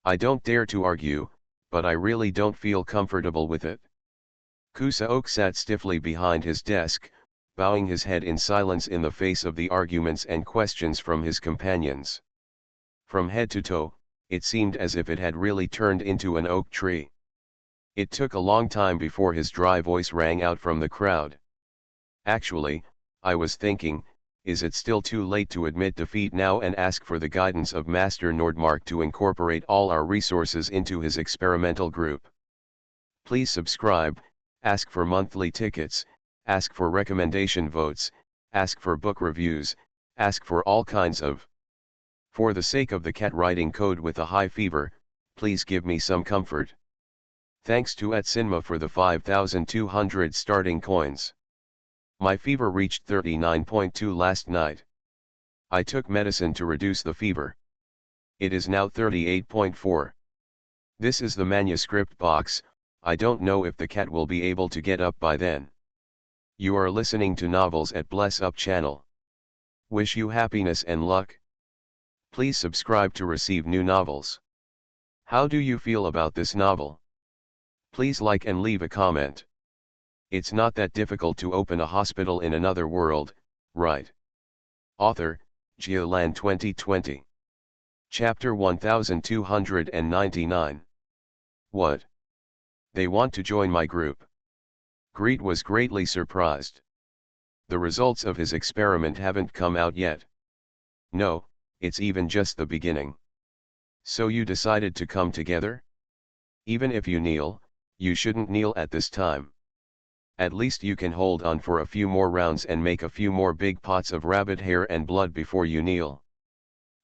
I don't dare to argue, but I really don't feel comfortable with it. Kusaok sat stiffly behind his desk, bowing his head in silence in the face of the arguments and questions from his companions. From head to toe, it seemed as if it had really turned into an oak tree. It took a long time before his dry voice rang out from the crowd. Actually, I was thinking, is it still too late to admit defeat now and ask for the guidance of Master Nordmark to incorporate all our resources into his experimental group? Please subscribe, ask for monthly tickets, ask for recommendation votes, ask for book reviews, ask for all kinds of. For the sake of the cat writing code with a high fever, please give me some comfort. Thanks to Atsinma for the 5,200 starting coins. My fever reached 39.2 last night. I took medicine to reduce the fever. It is now 38.4. This is the manuscript box. I don't know if the cat will be able to get up by then. You are listening to Novels at Bless Up channel. Wish you happiness and luck. Please subscribe to receive new novels. How do you feel about this novel? Please like and leave a comment. It's not that difficult to open a hospital in another world, right? Author, Geolan 2020. Chapter 1299. What? They want to join my group. Greet was greatly surprised. The results of his experiment haven't come out yet. No, it's even just the beginning. So you decided to come together? Even if you kneel, you shouldn't kneel at this time. At least you can hold on for a few more rounds and make a few more big pots of rabbit hair and blood before you kneel.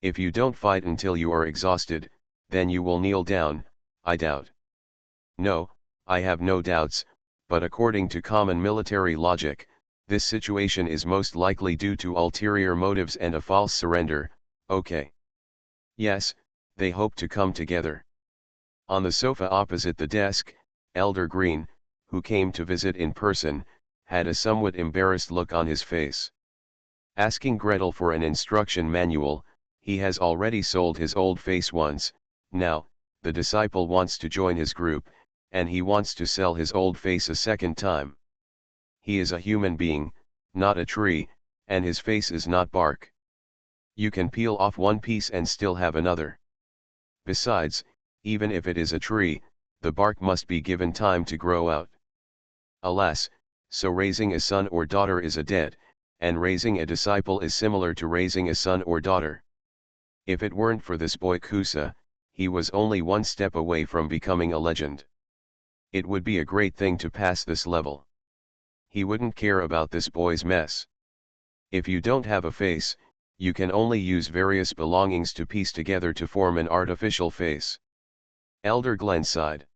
If you don't fight until you are exhausted, then you will kneel down, I doubt. No, I have no doubts, but according to common military logic, this situation is most likely due to ulterior motives and a false surrender, okay. Yes, they hope to come together. On the sofa opposite the desk, Elder Green, who came to visit in person, had a somewhat embarrassed look on his face. Asking Gretel for an instruction manual, he has already sold his old face once. Now, the disciple wants to join his group, and he wants to sell his old face a second time. He is a human being, not a tree, and his face is not bark. You can peel off one piece and still have another. Besides, even if it is a tree, the bark must be given time to grow out. Alas, so raising a son or daughter is a debt, and raising a disciple is similar to raising a son or daughter. If it weren't for this boy Kusa, he was only one step away from becoming a legend. It would be a great thing to pass this level. He wouldn't care about this boy's mess. If you don't have a face, you can only use various belongings to piece together to form an artificial face. Elder Glenn sighed.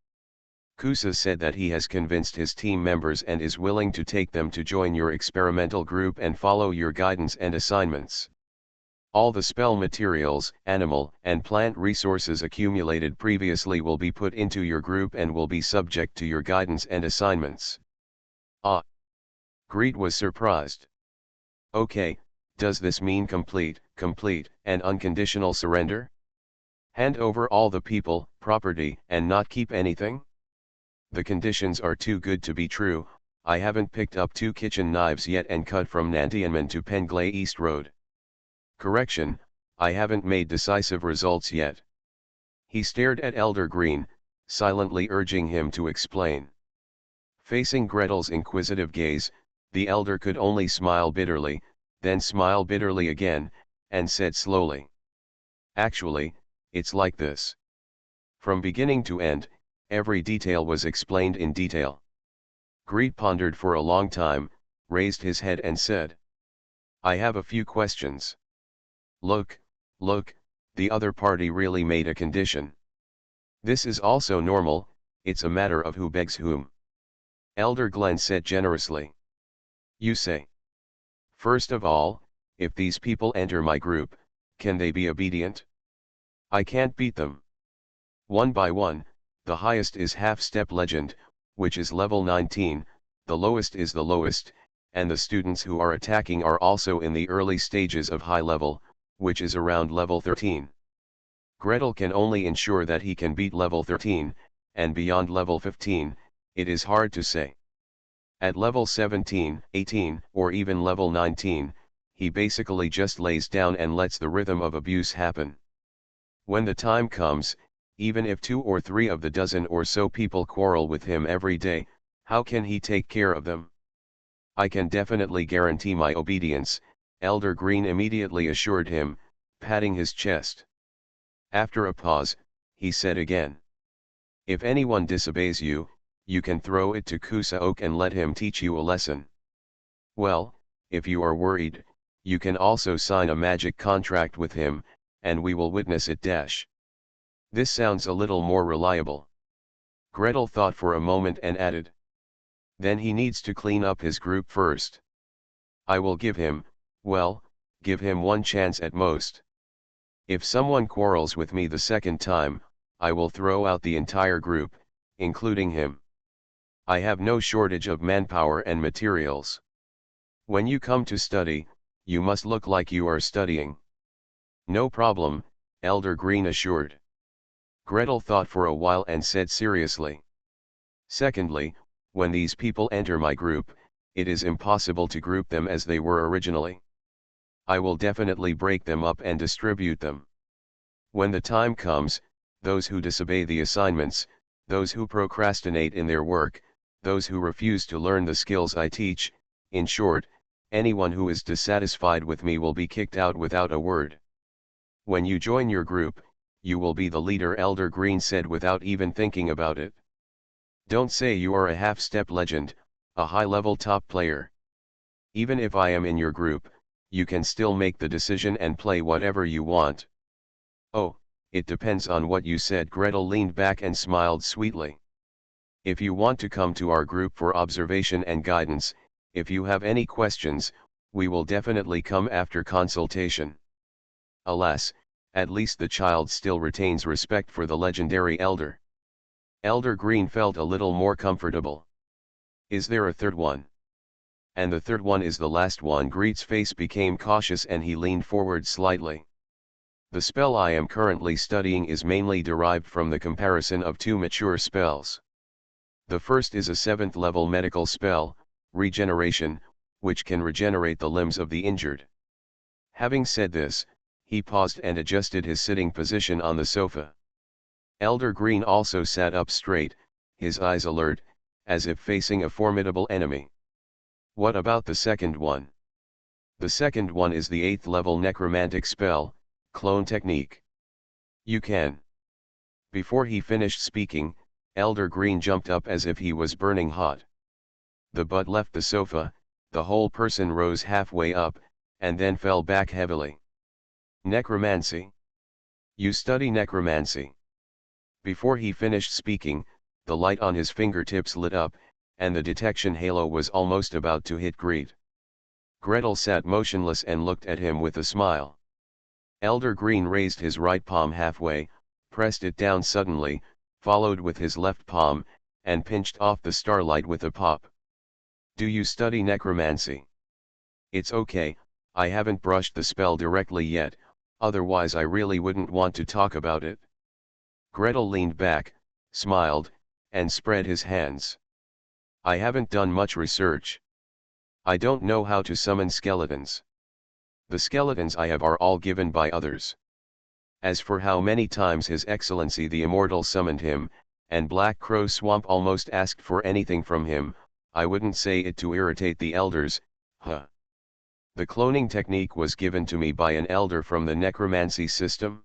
Kusa said that he has convinced his team members and is willing to take them to join your experimental group and follow your guidance and assignments. All the spell materials, animal, and plant resources accumulated previously will be put into your group and will be subject to your guidance and assignments. Ah! Greet was surprised. Okay, does this mean complete, and unconditional surrender? Hand over all the people, property, and not keep anything? The conditions are too good to be true. I haven't picked up 2 kitchen knives yet and cut from Nantianmen to Penglay East Road. Correction, I haven't made decisive results yet. He stared at Elder Green, silently urging him to explain. Facing Gretel's inquisitive gaze, the elder could only smile bitterly, then smile bitterly again, and said slowly. Actually, it's like this. From beginning to end, every detail was explained in detail. Greet pondered for a long time, raised his head and said. I have a few questions. Look, the other party really made a condition. This is also normal, it's a matter of who begs whom. Elder Glenn said generously. You say. First of all, if these people enter my group, can they be obedient? I can't beat them. One by one, the highest is half-step legend, which is level 19, the lowest is the lowest, and the students who are attacking are also in the early stages of high level, which is around level 13. Gretel can only ensure that he can beat level 13, and beyond level 15, it is hard to say. At level 17, 18, or even level 19, he basically just lays down and lets the rhythm of abuse happen. When the time comes, even if 2 or 3 of the dozen or so people quarrel with him every day, how can he take care of them? I can definitely guarantee my obedience, Elder Green immediately assured him, patting his chest. After a pause, he said again. If anyone disobeys you, you can throw it to Kusa Oak and let him teach you a lesson. Well, if you are worried, you can also sign a magic contract with him, and we will witness it. This sounds a little more reliable. Gretel thought for a moment and added. Then he needs to clean up his group first. I will give him 1 chance at most. If someone quarrels with me the second time, I will throw out the entire group, including him. I have no shortage of manpower and materials. When you come to study, you must look like you are studying. No problem, Elder Green assured. Gretel thought for a while and said seriously. Secondly, when these people enter my group, it is impossible to group them as they were originally. I will definitely break them up and distribute them. When the time comes, those who disobey the assignments, those who procrastinate in their work, those who refuse to learn the skills I teach, in short, anyone who is dissatisfied with me will be kicked out without a word. When you join your group, you will be the leader, Elder Green said without even thinking about it. Don't say you are a half-step legend, a high-level top player. Even if I am in your group, you can still make the decision and play whatever you want. Oh, it depends on what you said. Gretel leaned back and smiled sweetly. If you want to come to our group for observation and guidance, if you have any questions, we will definitely come after consultation. Alas, at least the child still retains respect for the legendary elder. Elder Green felt a little more comfortable. Is there a third one? And the third one is the last one. Greet's face became cautious and he leaned forward slightly. The spell I am currently studying is mainly derived from the comparison of 2 mature spells. The first is a 7th level medical spell, Regeneration, which can regenerate the limbs of the injured. Having said this, he paused and adjusted his sitting position on the sofa. Elder Green also sat up straight, his eyes alert, as if facing a formidable enemy. What about the second one? The second one is the 8th level necromantic spell, Clone Technique. You can. Before he finished speaking, Elder Green jumped up as if he was burning hot. The butt left the sofa, the whole person rose halfway up, and then fell back heavily. Necromancy? You study necromancy? Before he finished speaking, the light on his fingertips lit up, and the detection halo was almost about to hit Greet. Gretel sat motionless and looked at him with a smile. Elder Green raised his right palm halfway, pressed it down suddenly, followed with his left palm, and pinched off the starlight with a pop. Do you study necromancy? It's okay, I haven't brushed the spell directly yet, otherwise I really wouldn't want to talk about it. Gretel leaned back, smiled, and spread his hands. I haven't done much research. I don't know how to summon skeletons. The skeletons I have are all given by others. As for how many times His Excellency the Immortal summoned him, and Black Crow Swamp almost asked for anything from him, I wouldn't say it to irritate the elders, huh. The cloning technique was given to me by an elder from the necromancy system.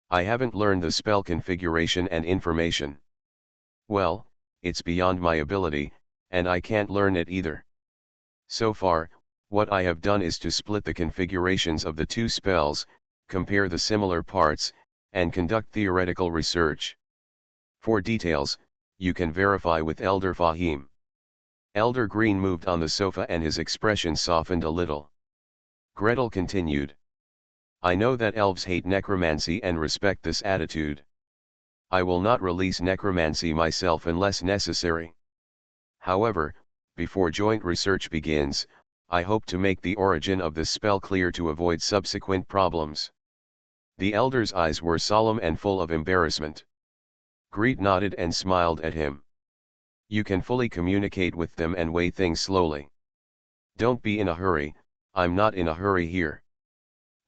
I haven't learned the spell configuration and information. Well, it's beyond my ability, and I can't learn it either. So far, what I have done is to split the configurations of the two spells, compare the similar parts, and conduct theoretical research. For details, you can verify with Elder Fahim. Elder Green moved on the sofa and his expression softened a little. Gretel continued. I know that elves hate necromancy and respect this attitude. I will not release necromancy myself unless necessary. However, before joint research begins, I hope to make the origin of this spell clear to avoid subsequent problems. The elder's eyes were solemn and full of embarrassment. Greet nodded and smiled at him. You can fully communicate with them and weigh things slowly. Don't be in a hurry, I'm not in a hurry here.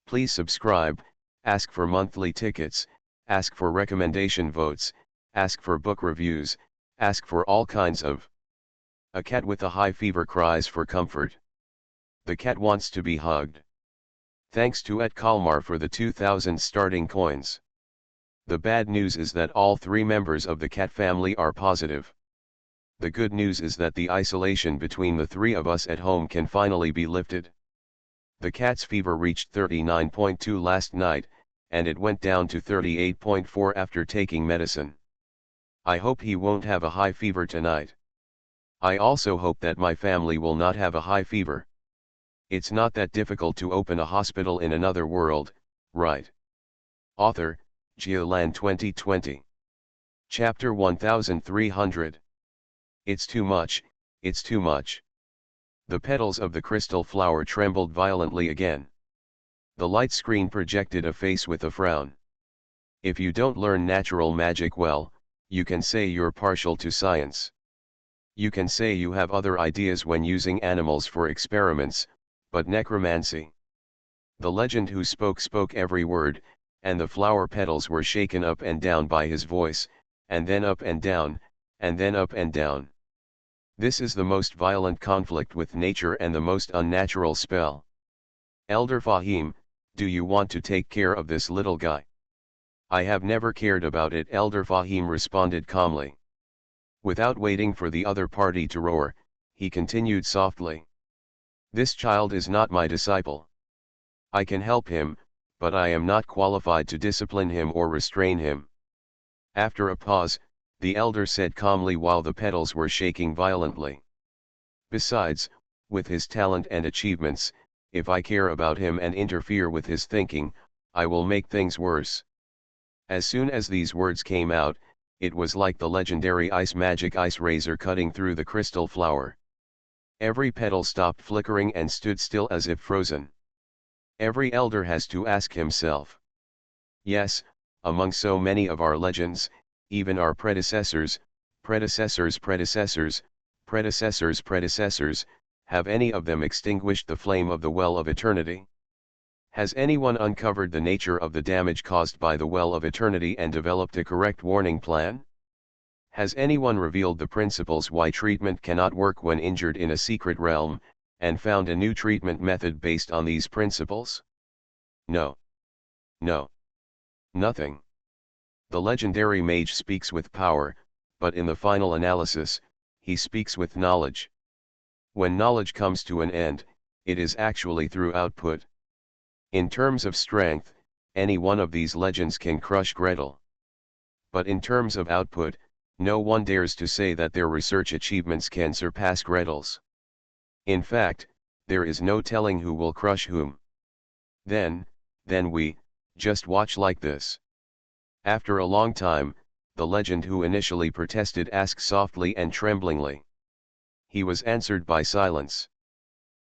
Please subscribe, ask for monthly tickets, ask for recommendation votes, ask for book reviews, ask for all kinds of. A cat with a high fever cries for comfort. The cat wants to be hugged. Thanks to @Kalmar for the 2000 starting coins. The bad news is that all 3 members of the cat family are positive. The good news is that the isolation between the 3 of us at home can finally be lifted. The cat's fever reached 39.2 last night, and it went down to 38.4 after taking medicine. I hope he won't have a high fever tonight. I also hope that my family will not have a high fever. It's not that difficult to open a hospital in another world, right? Author, Geolan 2020. Chapter 1300. It's too much, it's too much. The petals of the crystal flower trembled violently again. The light screen projected a face with a frown. If you don't learn natural magic well, you can say you're partial to science. You can say you have other ideas when using animals for experiments, but necromancy. The legend who spoke every word, and the flower petals were shaken up and down by his voice, and then up and down, and then up and down. This is the most violent conflict with nature and the most unnatural spell. Elder Fahim, do you want to take care of this little guy? I have never cared about it, Elder Fahim responded calmly. Without waiting for the other party to roar, he continued softly. This child is not my disciple. I can help him, but I am not qualified to discipline him or restrain him. After a pause, the elder said calmly while the petals were shaking violently. Besides, with his talent and achievements, if I care about him and interfere with his thinking, I will make things worse. As soon as these words came out, it was like the legendary ice magic ice razor cutting through the crystal flower. Every petal stopped flickering and stood still as if frozen. Every elder has to ask himself. Yes, among so many of our legends, even our predecessors, have any of them extinguished the flame of the well of eternity? Has anyone uncovered the nature of the damage caused by the well of eternity and developed a correct warning plan? Has anyone revealed the principles why treatment cannot work when injured in a secret realm, and found a new treatment method based on these principles? No. No. Nothing. The legendary mage speaks with power, but in the final analysis, he speaks with knowledge. When knowledge comes to an end, it is actually through output. In terms of strength, any one of these legends can crush Gretel. But in terms of output, no one dares to say that their research achievements can surpass Gretel's. In fact, there is no telling who will crush whom. Then then we, just watch like this. After a long time, the legend who initially protested asked softly and tremblingly. He was answered by silence.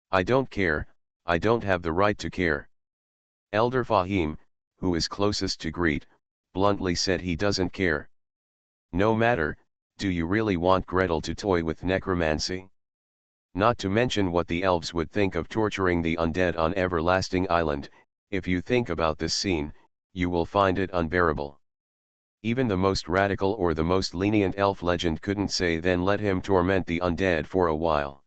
I don't care, I don't have the right to care. Elder Fahim, who is closest to Greet, bluntly said he doesn't care. No matter, do you really want Gretel to toy with necromancy? Not to mention what the elves would think of torturing the undead on Everlasting Island. If you think about this scene, you will find it unbearable. Even the most radical or the most lenient elf legend couldn't say then let him torment the undead for a while.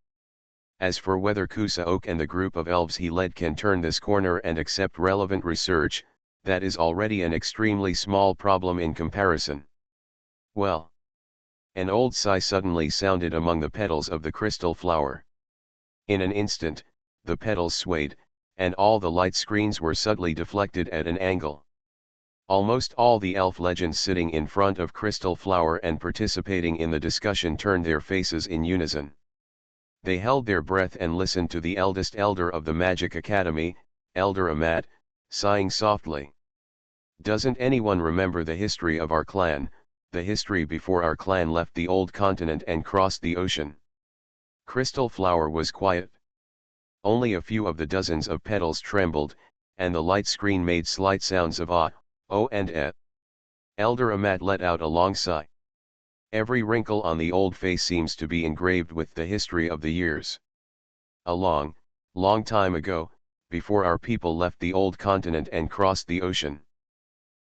As for whether Kusa Oak and the group of elves he led can turn this corner and accept relevant research, that is already an extremely small problem in comparison. Well. An old sigh suddenly sounded among the petals of the crystal flower. In an instant, the petals swayed, and all the light screens were subtly deflected at an angle. Almost all the elf legends sitting in front of Crystal Flower and participating in the discussion turned their faces in unison. They held their breath and listened to the eldest elder of the Magic Academy, Elder Amat, sighing softly. Doesn't anyone remember the history of our clan, the history before our clan left the old continent and crossed the ocean? Crystal Flower was quiet. Only a few of the dozens of petals trembled, and the light screen made slight sounds of ah, oh and eh. Elder Amat let out a long sigh. Every wrinkle on the old face seems to be engraved with the history of the years. A long, long time ago, before our people left the old continent and crossed the ocean.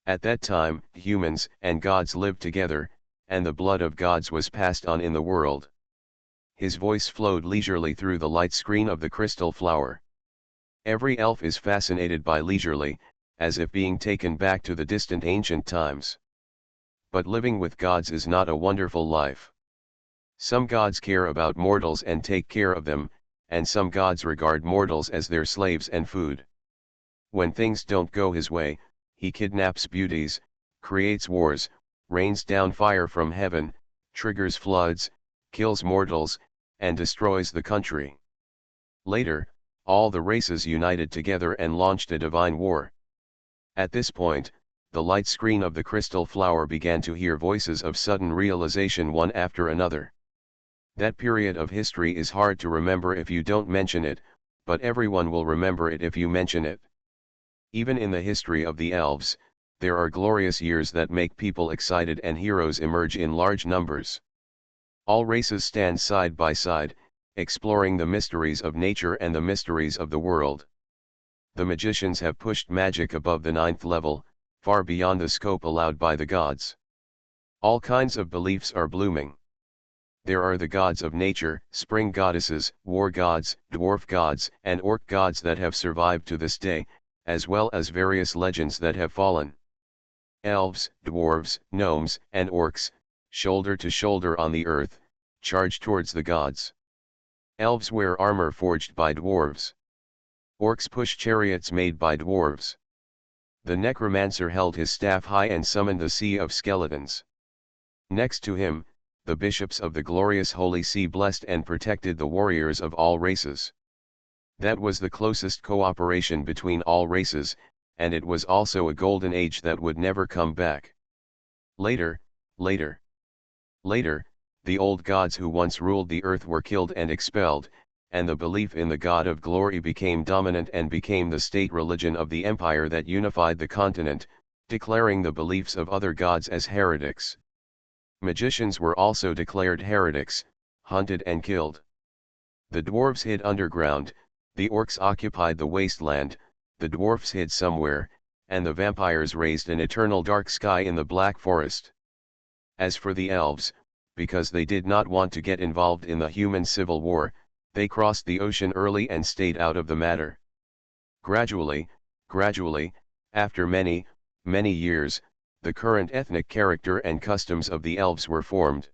At that time, humans and gods lived together, and the blood of gods was passed on in the world. His voice flowed leisurely through the light screen of the crystal flower. Every elf is fascinated by leisurely, as if being taken back to the distant ancient times. But living with gods is not a wonderful life. Some gods care about mortals and take care of them, and some gods regard mortals as their slaves and food. When things don't go his way, he kidnaps beauties, creates wars, rains down fire from heaven, triggers floods, kills mortals, and destroys the country. Later, all the races united together and launched a divine war. At this point, the light screen of the crystal flower began to hear voices of sudden realization one after another. That period of history is hard to remember if you don't mention it, but everyone will remember it if you mention it. Even in the history of the elves, there are glorious years that make people excited and heroes emerge in large numbers. All races stand side by side, exploring the mysteries of nature and the mysteries of the world. The magicians have pushed magic above the 9th level, far beyond the scope allowed by the gods. All kinds of beliefs are blooming. There are the gods of nature, spring goddesses, war gods, dwarf gods, and orc gods that have survived to this day, as well as various legends that have fallen. Elves, dwarves, gnomes, and orcs, shoulder to shoulder on the earth, charge towards the gods. Elves wear armor forged by dwarves. Orcs push chariots made by dwarves. The necromancer held his staff high and summoned the sea of skeletons. Next to him, the bishops of the glorious Holy See blessed and protected the warriors of all races. That was the closest cooperation between all races, and it was also a golden age that would never come back. Later, the old gods who once ruled the earth were killed and expelled, and the belief in the God of glory became dominant and became the state religion of the empire that unified the continent, declaring the beliefs of other gods as heretics. Magicians were also declared heretics, hunted and killed. The dwarves hid underground, the orcs occupied the wasteland, the dwarfs hid somewhere, and the vampires raised an eternal dark sky in the black forest. As for the elves, because they did not want to get involved in the human civil war, they crossed the ocean early and stayed out of the matter. Gradually, after many, many years, the current ethnic character and customs of the elves were formed.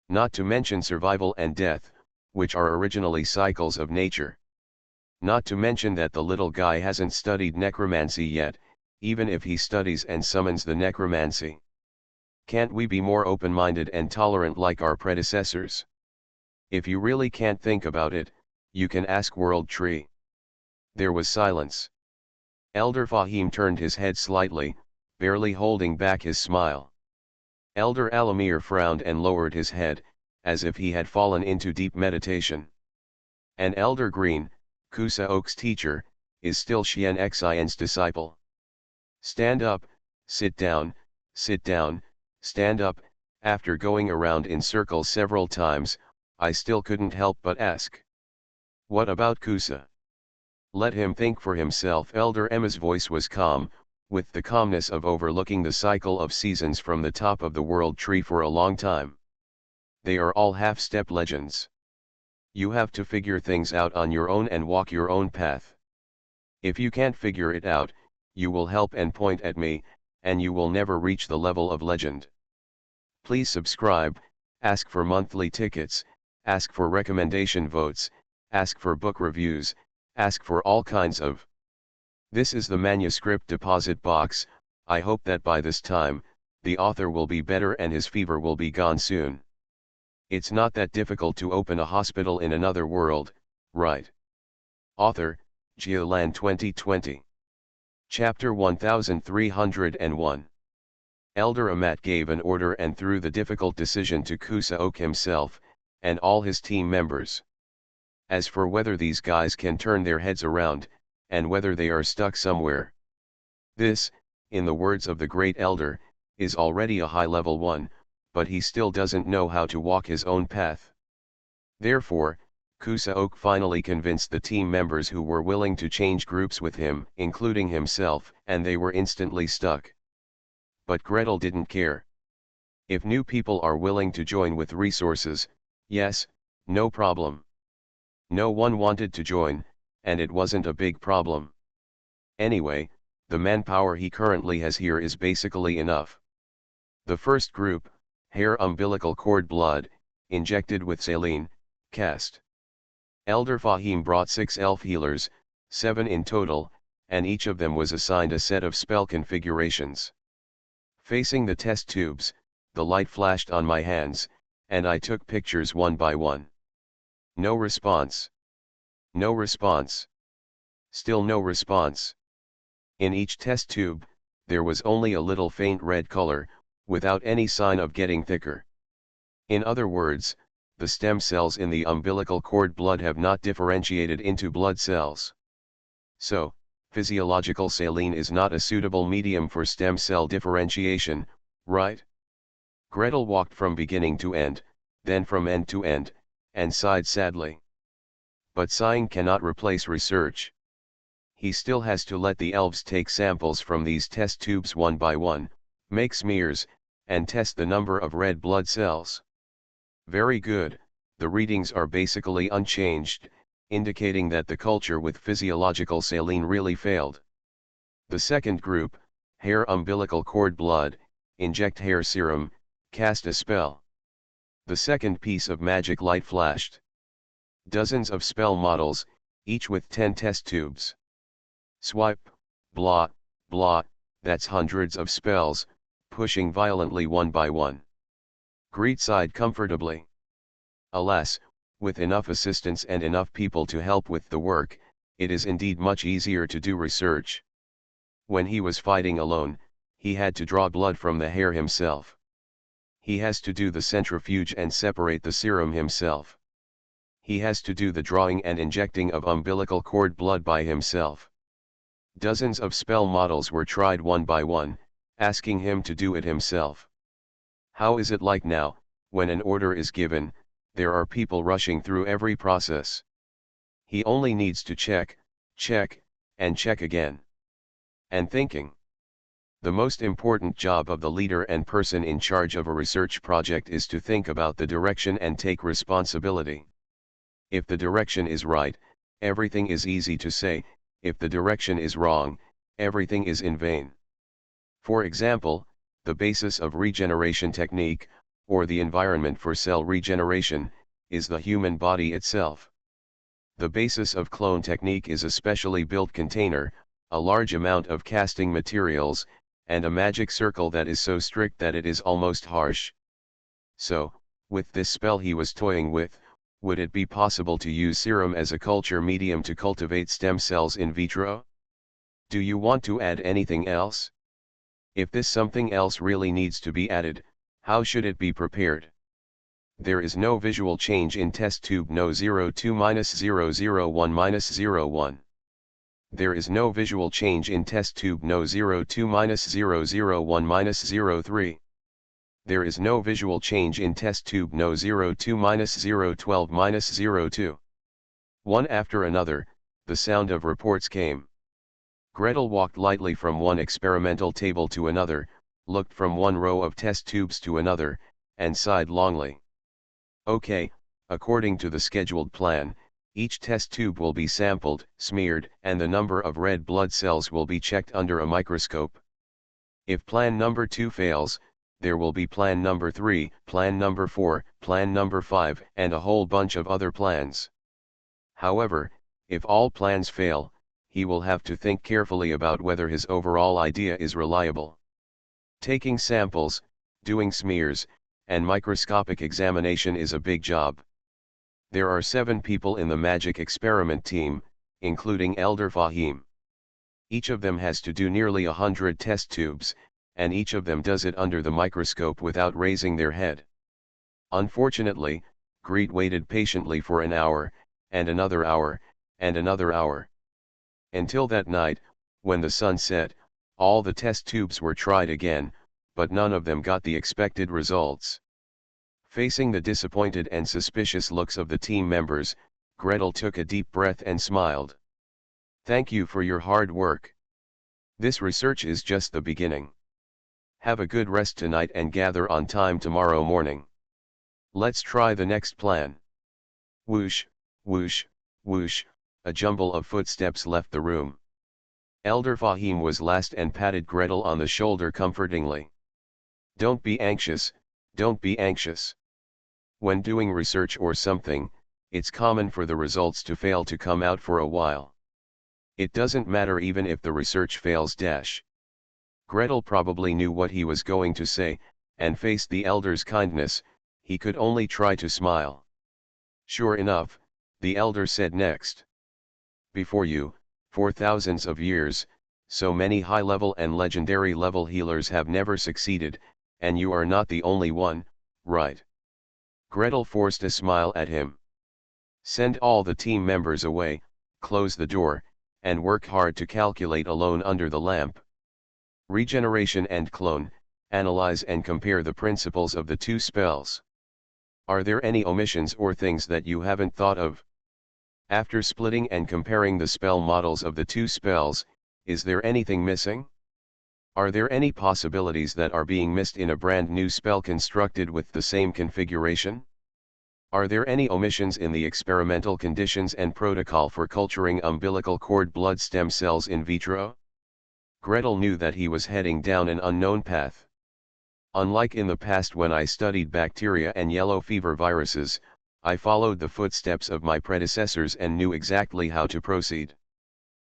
Not to mention survival and death, which are originally cycles of nature. Not to mention that the little guy hasn't studied necromancy yet, even if he studies and summons the necromancy. Can't we be more open-minded and tolerant like our predecessors? If you really can't think about it, you can ask World Tree. There was silence. Elder Fahim turned his head slightly, barely holding back his smile. Elder Alamir frowned and lowered his head, as if he had fallen into deep meditation. And Elder Green, Kusa Oak's teacher, is still Xian Xian's disciple. Stand up, sit down, stand up. After going around in circles several times, I still couldn't help but ask. What about Kusa? Let him think for himself. Elder Emma's voice was calm, with the calmness of overlooking the cycle of seasons from the top of the world tree for a long time. They are all half-step legends. You have to figure things out on your own and walk your own path. If you can't figure it out, you will help and point at me, and you will never reach the level of legend. Please subscribe, ask for monthly tickets, ask for recommendation votes, ask for book reviews, ask for all kinds of. This is the manuscript deposit box. I hope that by this time, the author will be better and his fever will be gone soon. It's not that difficult to open a hospital in another world, right? Author, Geolan 2020. Chapter 1301. Elder Amat gave an order and threw the difficult decision to Kusa Oak himself, and all his team members. As for whether these guys can turn their heads around, and whether they are stuck somewhere. This, in the words of the great elder, is already a high-level one, but he still doesn't know how to walk his own path. Therefore, Kusa Oak finally convinced the team members who were willing to change groups with him, including himself, and they were instantly stuck. But Gretel didn't care. If new people are willing to join with resources, yes, no problem. No one wanted to join, and it wasn't a big problem. Anyway, the manpower he currently has here is basically enough. The first group, hair umbilical cord blood, injected with saline, cast. Elder Fahim brought 6 elf healers, 7 in total, and each of them was assigned a set of spell configurations. Facing the test tubes, the light flashed on my hands, and I took pictures one by one. No response. No response. Still no response. In each test tube, there was only a little faint red color, without any sign of getting thicker. In other words, the stem cells in the umbilical cord blood have not differentiated into blood cells. So, physiological saline is not a suitable medium for stem cell differentiation, right? Gretel walked from beginning to end, then from end to end, and sighed sadly. But sighing cannot replace research. He still has to let the elves take samples from these test tubes one by one, make smears, and test the number of red blood cells. Very good, the readings are basically unchanged, indicating that the culture with physiological saline really failed. The second group, hair umbilical cord blood, inject hair serum, cast a spell. The second piece of magic light flashed. Dozens of spell models, each with 10 test tubes. Swipe, blah, blah, that's hundreds of spells, pushing violently one by one. Greet sighed comfortably. Alas, with enough assistance and enough people to help with the work, it is indeed much easier to do research. When he was fighting alone, he had to draw blood from the hair himself. He has to do the centrifuge and separate the serum himself. He has to do the drawing and injecting of umbilical cord blood by himself. Dozens of spell models were tried one by one, asking him to do it himself. How is it like now, when an order is given, there are people rushing through every process? He only needs to check, and check again. And thinking. The most important job of the leader and person in charge of a research project is to think about the direction and take responsibility. If the direction is right, everything is easy to say. If the direction is wrong, everything is in vain. For example, the basis of regeneration technique, or the environment for cell regeneration, is the human body itself. The basis of clone technique is a specially built container, a large amount of casting materials, and a magic circle that is so strict that it is almost harsh. So, with this spell he was toying with, would it be possible to use serum as a culture medium to cultivate stem cells in vitro? Do you want to add anything else? If this something else really needs to be added, how should it be prepared? There is no visual change in test tube no 02-001-01. There is no visual change in test tube no 02-001-03. There is no visual change in test tube no 02-012-02. One after another, the sound of reports came. Gretel walked lightly from one experimental table to another, looked from one row of test tubes to another, and sighed longly. Okay, according to the scheduled plan, each test tube will be sampled, smeared, and the number of red blood cells will be checked under a microscope. If plan number 2 fails, there will be plan number 3, plan number 4, plan number 5, and a whole bunch of other plans. However, if all plans fail, he will have to think carefully about whether his overall idea is reliable. Taking samples, doing smears, and microscopic examination is a big job. There are 7 people in the magic experiment team, including Elder Fahim. Each of them has to do nearly 100 test tubes, and each of them does it under the microscope without raising their head. Unfortunately, Greet waited patiently for an hour, and another hour, and another hour. Until that night, when the sun set, all the test tubes were tried again, but none of them got the expected results. Facing the disappointed and suspicious looks of the team members, Gretel took a deep breath and smiled. Thank you for your hard work. This research is just the beginning. Have a good rest tonight and gather on time tomorrow morning. Let's try the next plan. Whoosh, whoosh, whoosh, a jumble of footsteps left the room. Elder Fahim was last and patted Gretel on the shoulder comfortingly. Don't be anxious, don't be anxious. When doing research or something, it's common for the results to fail to come out for a while. It doesn't matter even if the research fails. Gretel probably knew what he was going to say, and faced the elder's kindness, he could only try to smile. Sure enough, the elder said next. Before you, for thousands of years, so many high-level and legendary-level healers have never succeeded, and you are not the only one, right? Gretel forced a smile at him. Send all the team members away, close the door, and work hard to calculate alone under the lamp. Regeneration and clone, analyze and compare the principles of the 2 spells. Are there any omissions or things that you haven't thought of? After splitting and comparing the spell models of the 2 spells, is there anything missing? Are there any possibilities that are being missed in a brand new spell constructed with the same configuration? Are there any omissions in the experimental conditions and protocol for culturing umbilical cord blood stem cells in vitro? Gretel knew that he was heading down an unknown path. Unlike in the past when I studied bacteria and yellow fever viruses, I followed the footsteps of my predecessors and knew exactly how to proceed.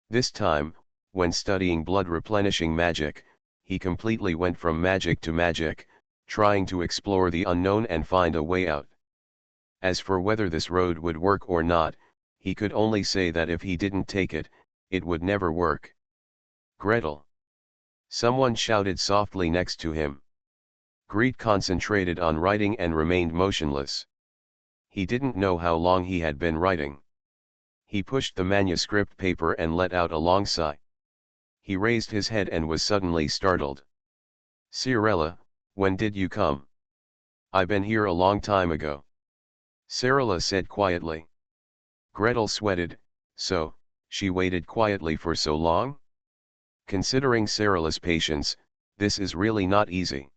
This time, when studying blood replenishing magic, he completely went from magic to magic, trying to explore the unknown and find a way out. As for whether this road would work or not, he could only say that if he didn't take it, it would never work. Gretel! Someone shouted softly next to him. Greet concentrated on writing and remained motionless. He didn't know how long he had been writing. He pushed the manuscript paper and let out a long sigh. He raised his head and was suddenly startled. Cirilla, when did you come? I've been here a long time ago. Cirilla said quietly. Gretel sweated, so, she waited quietly for so long? Considering Cirilla's patience, this is really not easy.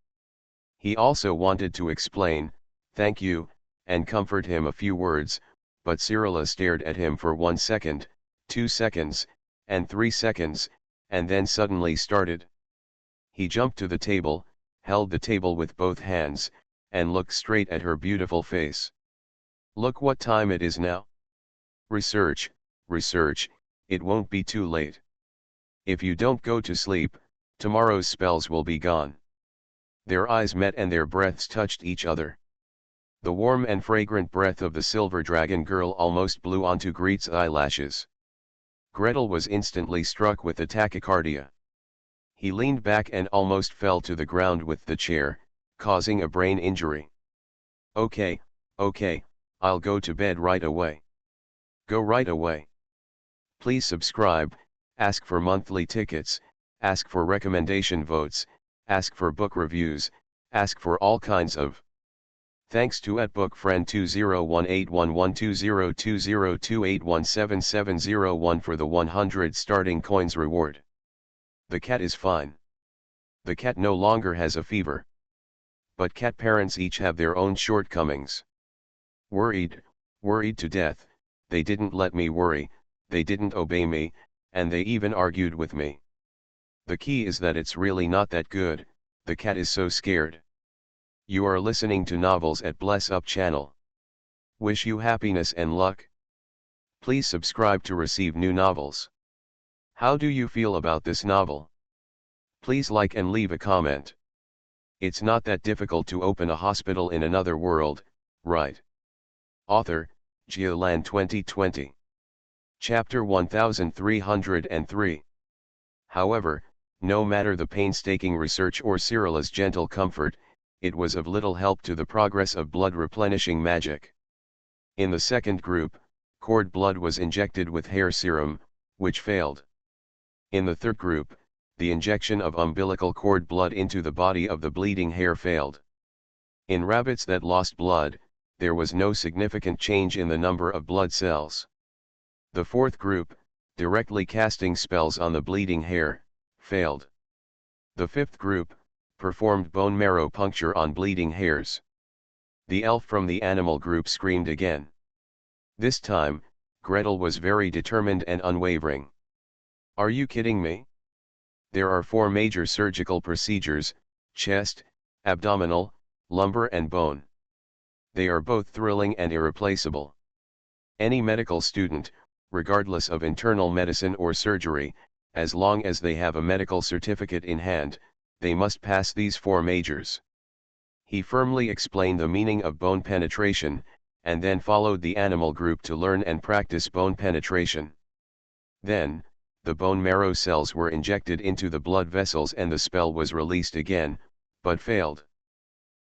He also wanted to explain, thank you, and comfort him a few words, but Cirilla stared at him for 1 second, 2 seconds, and 3 seconds, and then suddenly started. He jumped to the table, held the table with both hands, and looked straight at her beautiful face. Look what time it is now. Research, research, it won't be too late. If you don't go to sleep, tomorrow's spells will be gone. Their eyes met and their breaths touched each other. The warm and fragrant breath of the silver dragon girl almost blew onto Greet's eyelashes. Gretel was instantly struck with a tachycardia. He leaned back and almost fell to the ground with the chair, causing a brain injury. Okay, I'll go to bed right away. Go right away. Please subscribe, ask for monthly tickets, ask for recommendation votes, ask for book reviews, ask for all kinds of. Thanks to @bookfriend 201811202028177701 for the 100 starting coins reward. The cat is fine. The cat no longer has a fever. But cat parents each have their own shortcomings. Worried to death, they didn't let me worry, they didn't obey me, and they even argued with me. The key is that it's really not that good, the cat is so scared. You are listening to Novels at Bless Up channel. Wish you happiness and luck. Please subscribe to receive new novels. How do you feel about this novel? Please like and leave a comment. It's not that difficult to open a hospital in another world, right? Author, Geoland 2020. Chapter 1303. However, no matter the painstaking research or Cyrilla's gentle comfort, it was of little help to the progress of blood replenishing magic. In the second group, cord blood was injected with hair serum, which failed. In the third group, the injection of umbilical cord blood into the body of the bleeding hair failed. In rabbits that lost blood, there was no significant change in the number of blood cells. The fourth group, directly casting spells on the bleeding hair, failed. The fifth group, performed bone marrow puncture on bleeding hairs. The elf from the animal group screamed again. This time, Gretel was very determined and unwavering. Are you kidding me? There are 4 major surgical procedures: chest, abdominal, lumbar and bone. They are both thrilling and irreplaceable. Any medical student, regardless of internal medicine or surgery, as long as they have a medical certificate in hand, they must pass these 4 majors. He firmly explained the meaning of bone penetration, and then followed the animal group to learn and practice bone penetration. Then, the bone marrow cells were injected into the blood vessels and the spell was released again, but failed.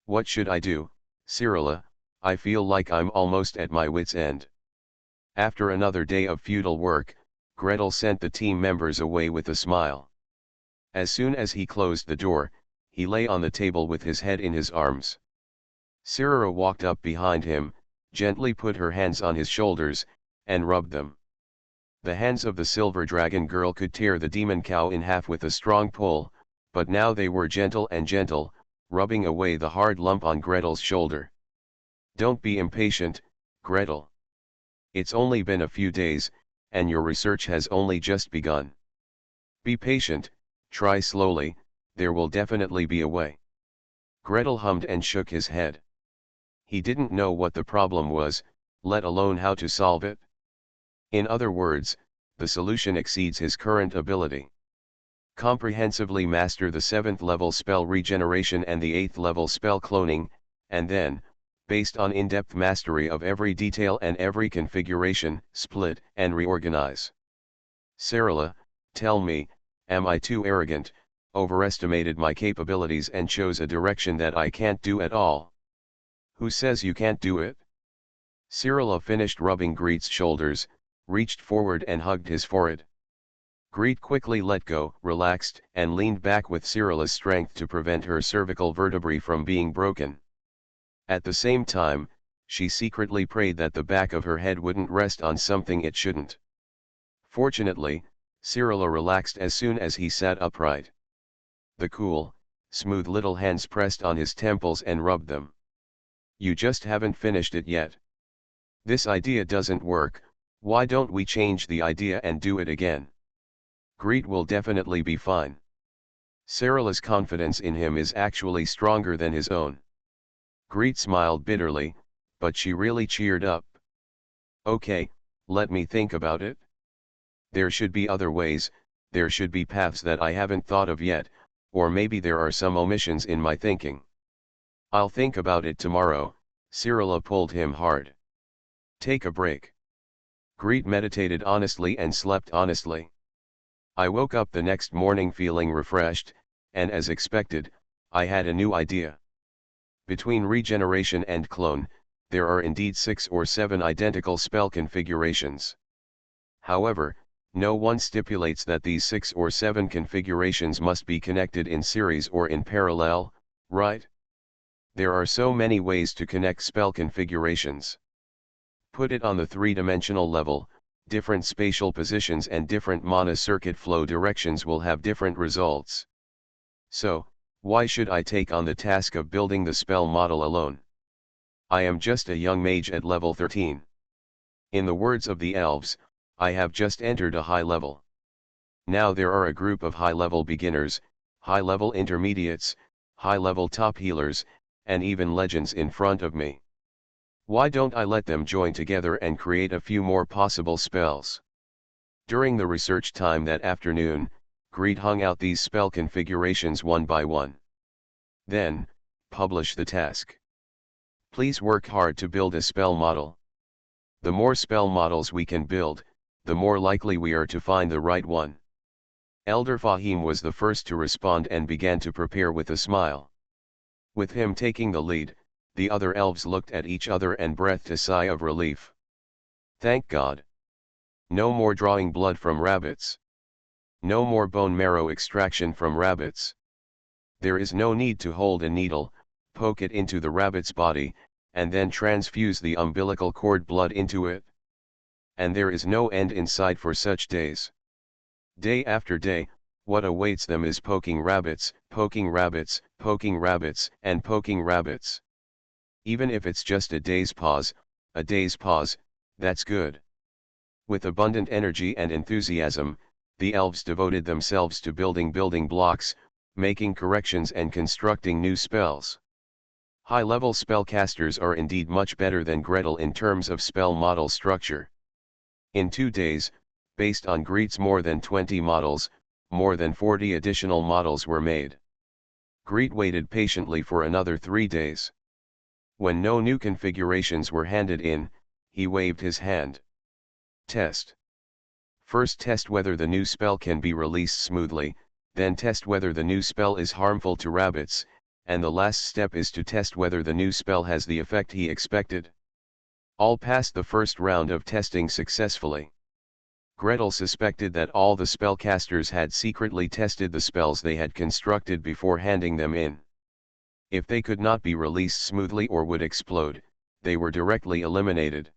What should I do, Cyrilla? I feel like I'm almost at my wit's end. After another day of futile work, Gretel sent the team members away with a smile. As soon as he closed the door, he lay on the table with his head in his arms. Cyrilla walked up behind him, gently put her hands on his shoulders, and rubbed them. The hands of the silver dragon girl could tear the demon cow in half with a strong pull, but now they were gentle, rubbing away the hard lump on Gretel's shoulder. Don't be impatient, Gretel. It's only been a few days, and your research has only just begun. Be patient, try slowly, there will definitely be a way. Gretel hummed and shook his head. He didn't know what the problem was, let alone how to solve it. In other words, the solution exceeds his current ability. Comprehensively master the 7th level spell regeneration and the 8th level spell cloning, and then, based on in-depth mastery of every detail and every configuration, split and reorganize. Cyrilla, tell me, am I too arrogant, overestimated my capabilities and chose a direction that I can't do at all? Who says you can't do it? Cyrilla finished rubbing Greet's shoulders, reached forward and hugged his forehead. Greet quickly let go, relaxed, and leaned back with Cyrilla's strength to prevent her cervical vertebrae from being broken. At the same time, she secretly prayed that the back of her head wouldn't rest on something it shouldn't. Fortunately, Cyrilla relaxed as soon as he sat upright. The cool, smooth little hands pressed on his temples and rubbed them. You just haven't finished it yet. This idea doesn't work, why don't we change the idea and do it again? Greet will definitely be fine. Cyrilla's confidence in him is actually stronger than his own. Greet smiled bitterly, but she really cheered up. Okay, let me think about it. There should be other ways, there should be paths that I haven't thought of yet, or maybe there are some omissions in my thinking. I'll think about it tomorrow. Cyrilla pulled him hard. Take a break. Greet meditated honestly and slept honestly. I woke up the next morning feeling refreshed, and as expected, I had a new idea. Between regeneration and clone, there are indeed 6 or 7 identical spell configurations. However, no one stipulates that these 6 or 7 configurations must be connected in series or in parallel, right? There are so many ways to connect spell configurations. Put it on the 3-dimensional level, different spatial positions and different mana circuit flow directions will have different results. So, why should I take on the task of building the spell model alone? I am just a young mage at level 13. In the words of the elves, I have just entered a high level. Now there are a group of high-level beginners, high-level intermediates, high-level top healers, and even legends in front of me. Why don't I let them join together and create a few more possible spells? During the research time that afternoon, Greed hung out these spell configurations one by one. Then, publish the task. Please work hard to build a spell model. The more spell models we can build, the more likely we are to find the right one. Elder Fahim was the first to respond and began to prepare with a smile. With him taking the lead, the other elves looked at each other and breathed a sigh of relief. Thank God. No more drawing blood from rabbits. No more bone marrow extraction from rabbits. There is no need to hold a needle, poke it into the rabbit's body, and then transfuse the umbilical cord blood into it. And there is no end in sight for such days. Day after day, what awaits them is poking rabbits, poking rabbits, poking rabbits, and poking rabbits. Even if it's just a day's pause, that's good. With abundant energy and enthusiasm, the elves devoted themselves to building blocks, making corrections and constructing new spells. High-level spellcasters are indeed much better than Gretel in terms of spell model structure. In 2 days, based on Greet's more than 20 models, more than 40 additional models were made. Greet waited patiently for another 3 days. When no new configurations were handed in, he waved his hand. Test. First test whether the new spell can be released smoothly, then test whether the new spell is harmful to rabbits, and the last step is to test whether the new spell has the effect he expected. All passed the first round of testing successfully. Gretel suspected that all the spellcasters had secretly tested the spells they had constructed before handing them in. If they could not be released smoothly or would explode, they were directly eliminated.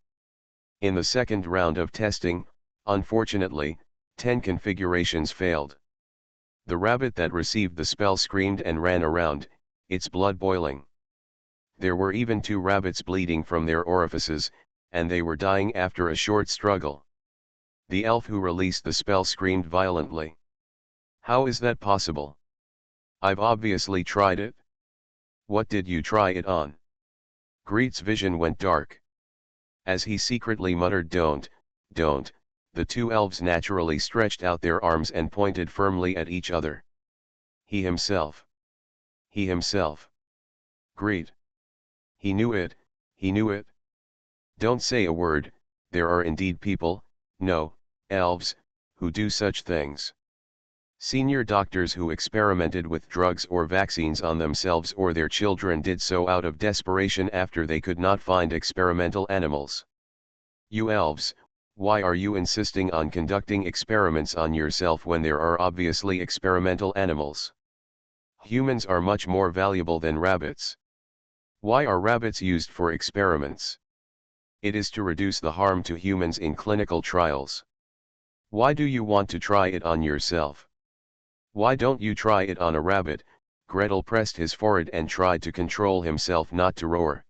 In the second round of testing, unfortunately, 10 configurations failed. The rabbit that received the spell screamed and ran around, its blood boiling. There were even 2 rabbits bleeding from their orifices, and they were dying after a short struggle. The elf who released the spell screamed violently. How is that possible? I've obviously tried it. What did you try it on? Greet's vision went dark. As he secretly muttered don't, the 2 elves naturally stretched out their arms and pointed firmly at each other. He himself. Greet. He knew it. Don't say a word, there are indeed people, no, elves, who do such things. Senior doctors who experimented with drugs or vaccines on themselves or their children did so out of desperation after they could not find experimental animals. You elves, why are you insisting on conducting experiments on yourself when there are obviously experimental animals? Humans are much more valuable than rabbits. Why are rabbits used for experiments? It is to reduce the harm to humans in clinical trials. Why do you want to try it on yourself? Why don't you try it on a rabbit? Gretel pressed his forehead and tried to control himself not to roar.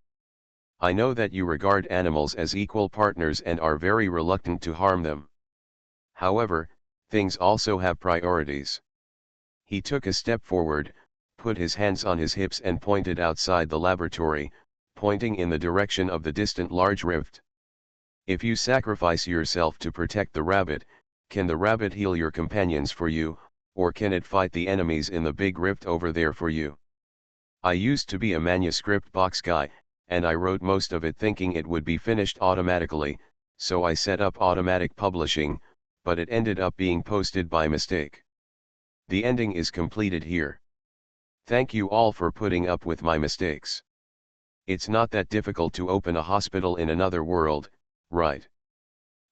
I know that you regard animals as equal partners and are very reluctant to harm them. However, things also have priorities. He took a step forward, put his hands on his hips and pointed outside the laboratory, pointing in the direction of the distant large rift. If you sacrifice yourself to protect the rabbit, can the rabbit heal your companions for you, or can it fight the enemies in the big rift over there for you? I used to be a manuscript box guy, and I wrote most of it thinking it would be finished automatically, So I set up automatic publishing, but it ended up being posted by mistake. The ending is completed here. Thank you all for putting up with my mistakes. It's not that difficult to open a hospital in another world, right?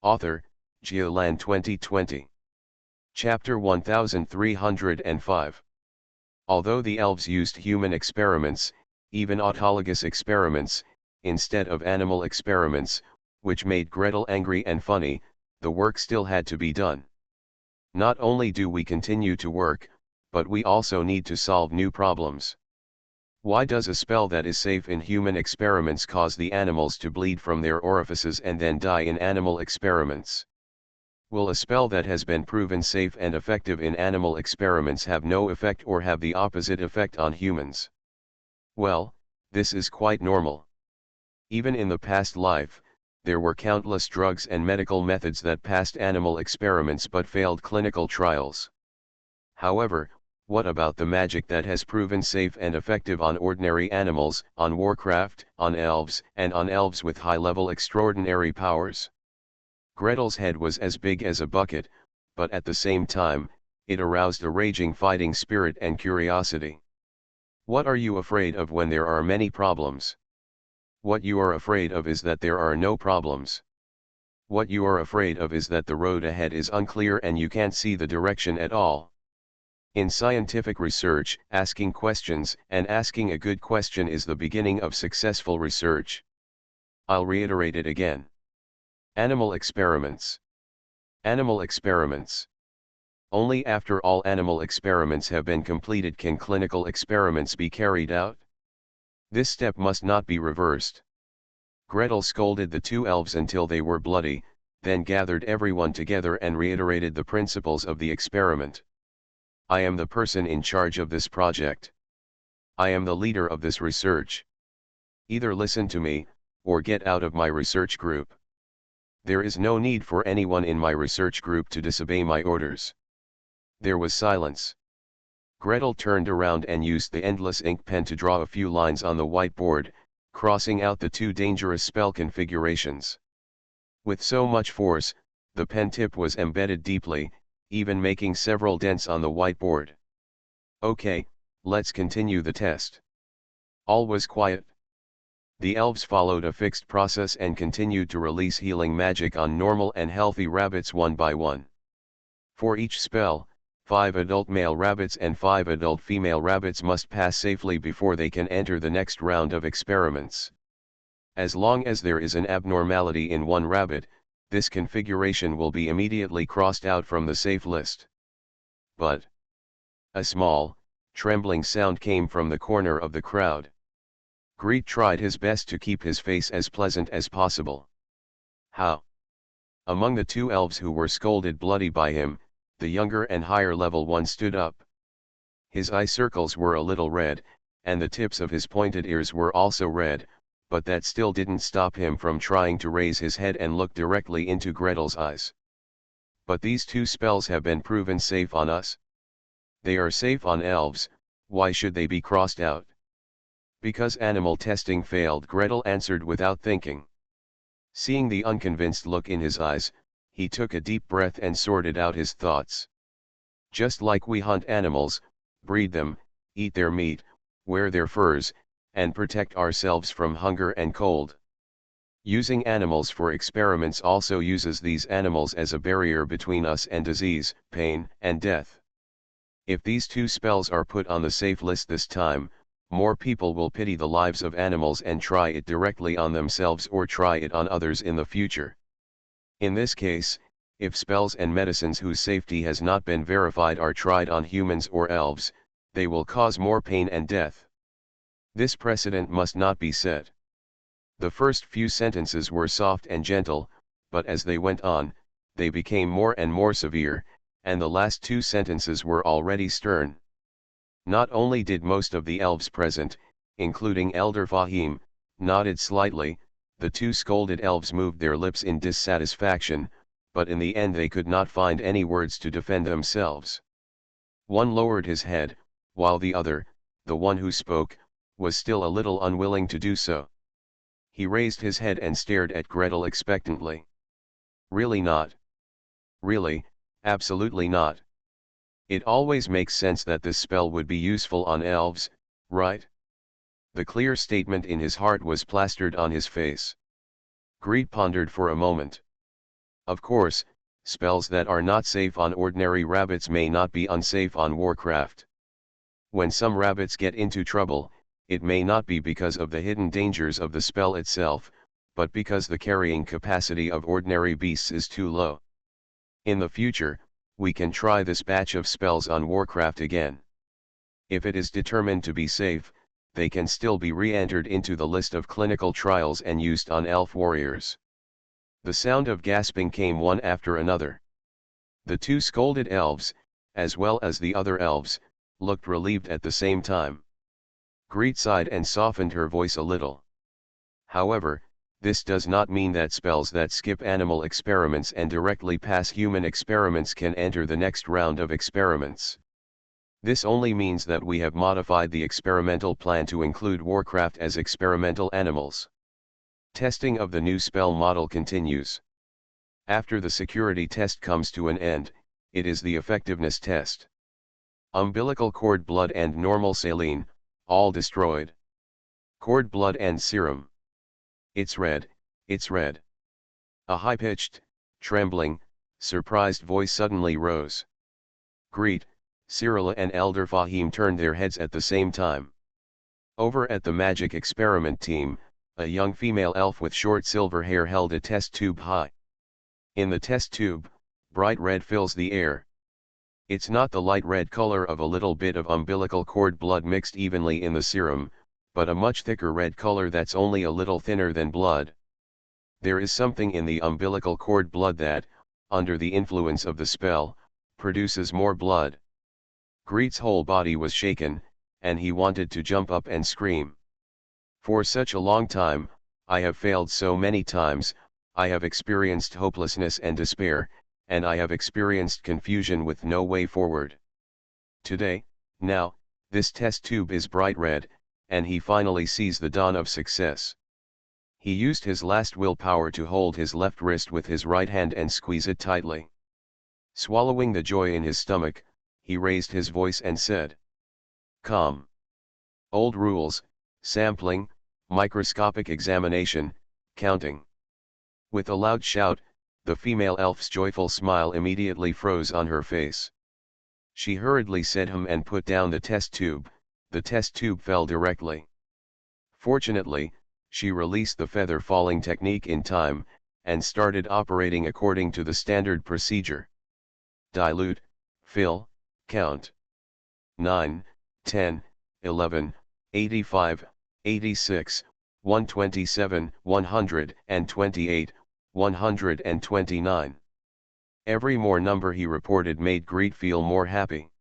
Author, Geoland 2020. Chapter 1305. Although the elves used human experiments, even autologous experiments, instead of animal experiments, which made Gretel angry and funny, the work still had to be done. Not only do we continue to work, but we also need to solve new problems. Why does a spell that is safe in human experiments cause the animals to bleed from their orifices and then die in animal experiments? Will a spell that has been proven safe and effective in animal experiments have no effect or have the opposite effect on humans? Well, this is quite normal. Even in the past life, there were countless drugs and medical methods that passed animal experiments but failed clinical trials. However, what about the magic that has proven safe and effective on ordinary animals, on Warcraft, on elves, and on elves with high-level extraordinary powers? Gretel's head was as big as a bucket, but at the same time, it aroused a raging fighting spirit and curiosity. What are you afraid of when there are many problems? What you are afraid of is that there are no problems. What you are afraid of is that the road ahead is unclear and you can't see the direction at all. In scientific research, asking questions and asking a good question is the beginning of successful research. I'll reiterate it again. Animal experiments. Animal experiments. Only after all animal experiments have been completed can clinical experiments be carried out. This step must not be reversed. Gretel scolded the two elves until they were bloody, then gathered everyone together and reiterated the principles of the experiment. I am the person in charge of this project. I am the leader of this research. Either listen to me, or get out of my research group. There is no need for anyone in my research group to disobey my orders. There was silence. Gretel turned around and used the endless ink pen to draw a few lines on the whiteboard, crossing out the two dangerous spell configurations. With so much force, the pen tip was embedded deeply, even making several dents on the whiteboard. Okay, let's continue the test. All was quiet. The elves followed a fixed process and continued to release healing magic on normal and healthy rabbits one by one. For each spell, 5 adult male rabbits and 5 adult female rabbits must pass safely before they can enter the next round of experiments. As long as there is an abnormality in one rabbit, this configuration will be immediately crossed out from the safe list. But a small, trembling sound came from the corner of the crowd. Greet tried his best to keep his face as pleasant as possible. How? Among the two elves who were scolded bloody by him, the younger and higher level one stood up. His eye circles were a little red, and the tips of his pointed ears were also red, but that still didn't stop him from trying to raise his head and look directly into Gretel's eyes. But these two spells have been proven safe on us. They are safe on elves, why should they be crossed out? Because animal testing failed, Gretel answered without thinking. Seeing the unconvinced look in his eyes, he took a deep breath and sorted out his thoughts. Just like we hunt animals, breed them, eat their meat, wear their furs, and protect ourselves from hunger and cold. Using animals for experiments also uses these animals as a barrier between us and disease, pain, and death. If these two spells are put on the safe list this time, more people will pity the lives of animals and try it directly on themselves or try it on others in the future. In this case, if spells and medicines whose safety has not been verified are tried on humans or elves, they will cause more pain and death. This precedent must not be set. The first few sentences were soft and gentle, but as they went on, they became more and more severe, and the last two sentences were already stern. Not only did most of the elves present, including Elder Fahim, nodded slightly, the two scolded elves moved their lips in dissatisfaction, but in the end they could not find any words to defend themselves. One lowered his head, while the other, the one who spoke, was still a little unwilling to do so. He raised his head and stared at Gretel expectantly. Really not. Really, absolutely not. It always makes sense that this spell would be useful on elves, right? The clear statement in his heart was plastered on his face. Greed pondered for a moment. Of course, spells that are not safe on ordinary rabbits may not be unsafe on Warcraft. When some rabbits get into trouble, it may not be because of the hidden dangers of the spell itself, but because the carrying capacity of ordinary beasts is too low. In the future, we can try this batch of spells on Warcraft again. If it is determined to be safe, they can still be re-entered into the list of clinical trials and used on elf warriors. The sound of gasping came one after another. The two scolded elves, as well as the other elves, looked relieved at the same time. Greet sighed and softened her voice a little. However, this does not mean that spells that skip animal experiments and directly pass human experiments can enter the next round of experiments. This only means that we have modified the experimental plan to include Warcraft as experimental animals. Testing of the new spell model continues. After the security test comes to an end, it is the effectiveness test. Umbilical cord blood and normal saline, all destroyed. Cord blood and serum. It's red, it's red. A high-pitched, trembling, surprised voice suddenly rose. Greet, Cyrilla and Elder Fahim turned their heads at the same time. Over at the magic experiment team, a young female elf with short silver hair held a test tube high. In the test tube, bright red fills the air. It's not the light red color of a little bit of umbilical cord blood mixed evenly in the serum, but a much thicker red color that's only a little thinner than blood. There is something in the umbilical cord blood that, under the influence of the spell, produces more blood. Greet's whole body was shaken, and he wanted to jump up and scream. For such a long time, I have failed so many times, I have experienced hopelessness and despair, and I have experienced confusion with no way forward. Today, now, this test tube is bright red, and he finally sees the dawn of success. He used his last willpower to hold his left wrist with his right hand and squeeze it tightly. Swallowing the joy in his stomach, he raised his voice and said, "Calm. Old rules, sampling, microscopic examination, counting." With a loud shout, the female elf's joyful smile immediately froze on her face. She hurriedly said and put down the test tube. The test tube fell directly. Fortunately, she released the feather falling technique in time, and started operating according to the standard procedure. Dilute, fill, count. 9, 10, 11, 85, 86, 127, 128, 129. Every more number he reported made Greet feel more happy.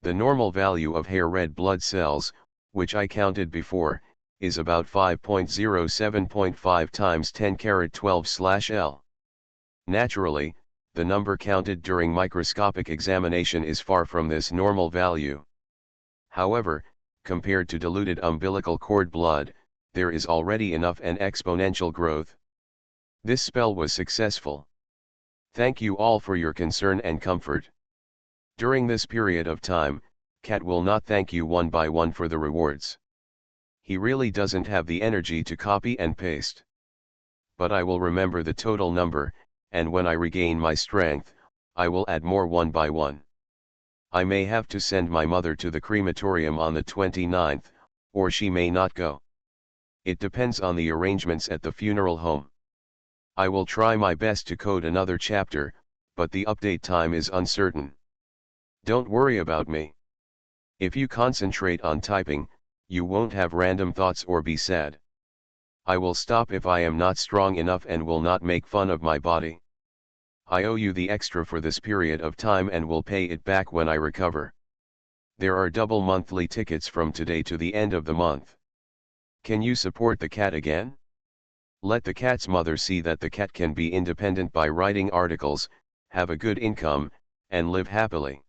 The normal value of hair red blood cells, which I counted before, is about 5.07.5 times 10^12/L. Naturally, the number counted during microscopic examination is far from this normal value. However, compared to diluted umbilical cord blood, there is already enough and exponential growth. This spell was successful. Thank you all for your concern and comfort. During this period of time, Cat will not thank you one by one for the rewards. He really doesn't have the energy to copy and paste. But I will remember the total number, and when I regain my strength, I will add more one by one. I may have to send my mother to the crematorium on the 29th, or she may not go. It depends on the arrangements at the funeral home. I will try my best to code another chapter, but the update time is uncertain. Don't worry about me. If you concentrate on typing, you won't have random thoughts or be sad. I will stop if I am not strong enough and will not make fun of my body. I owe you the extra for this period of time and will pay it back when I recover. There are double monthly tickets from today to the end of the month. Can you support the cat again? Let the cat's mother see that the cat can be independent by writing articles, have a good income, and live happily.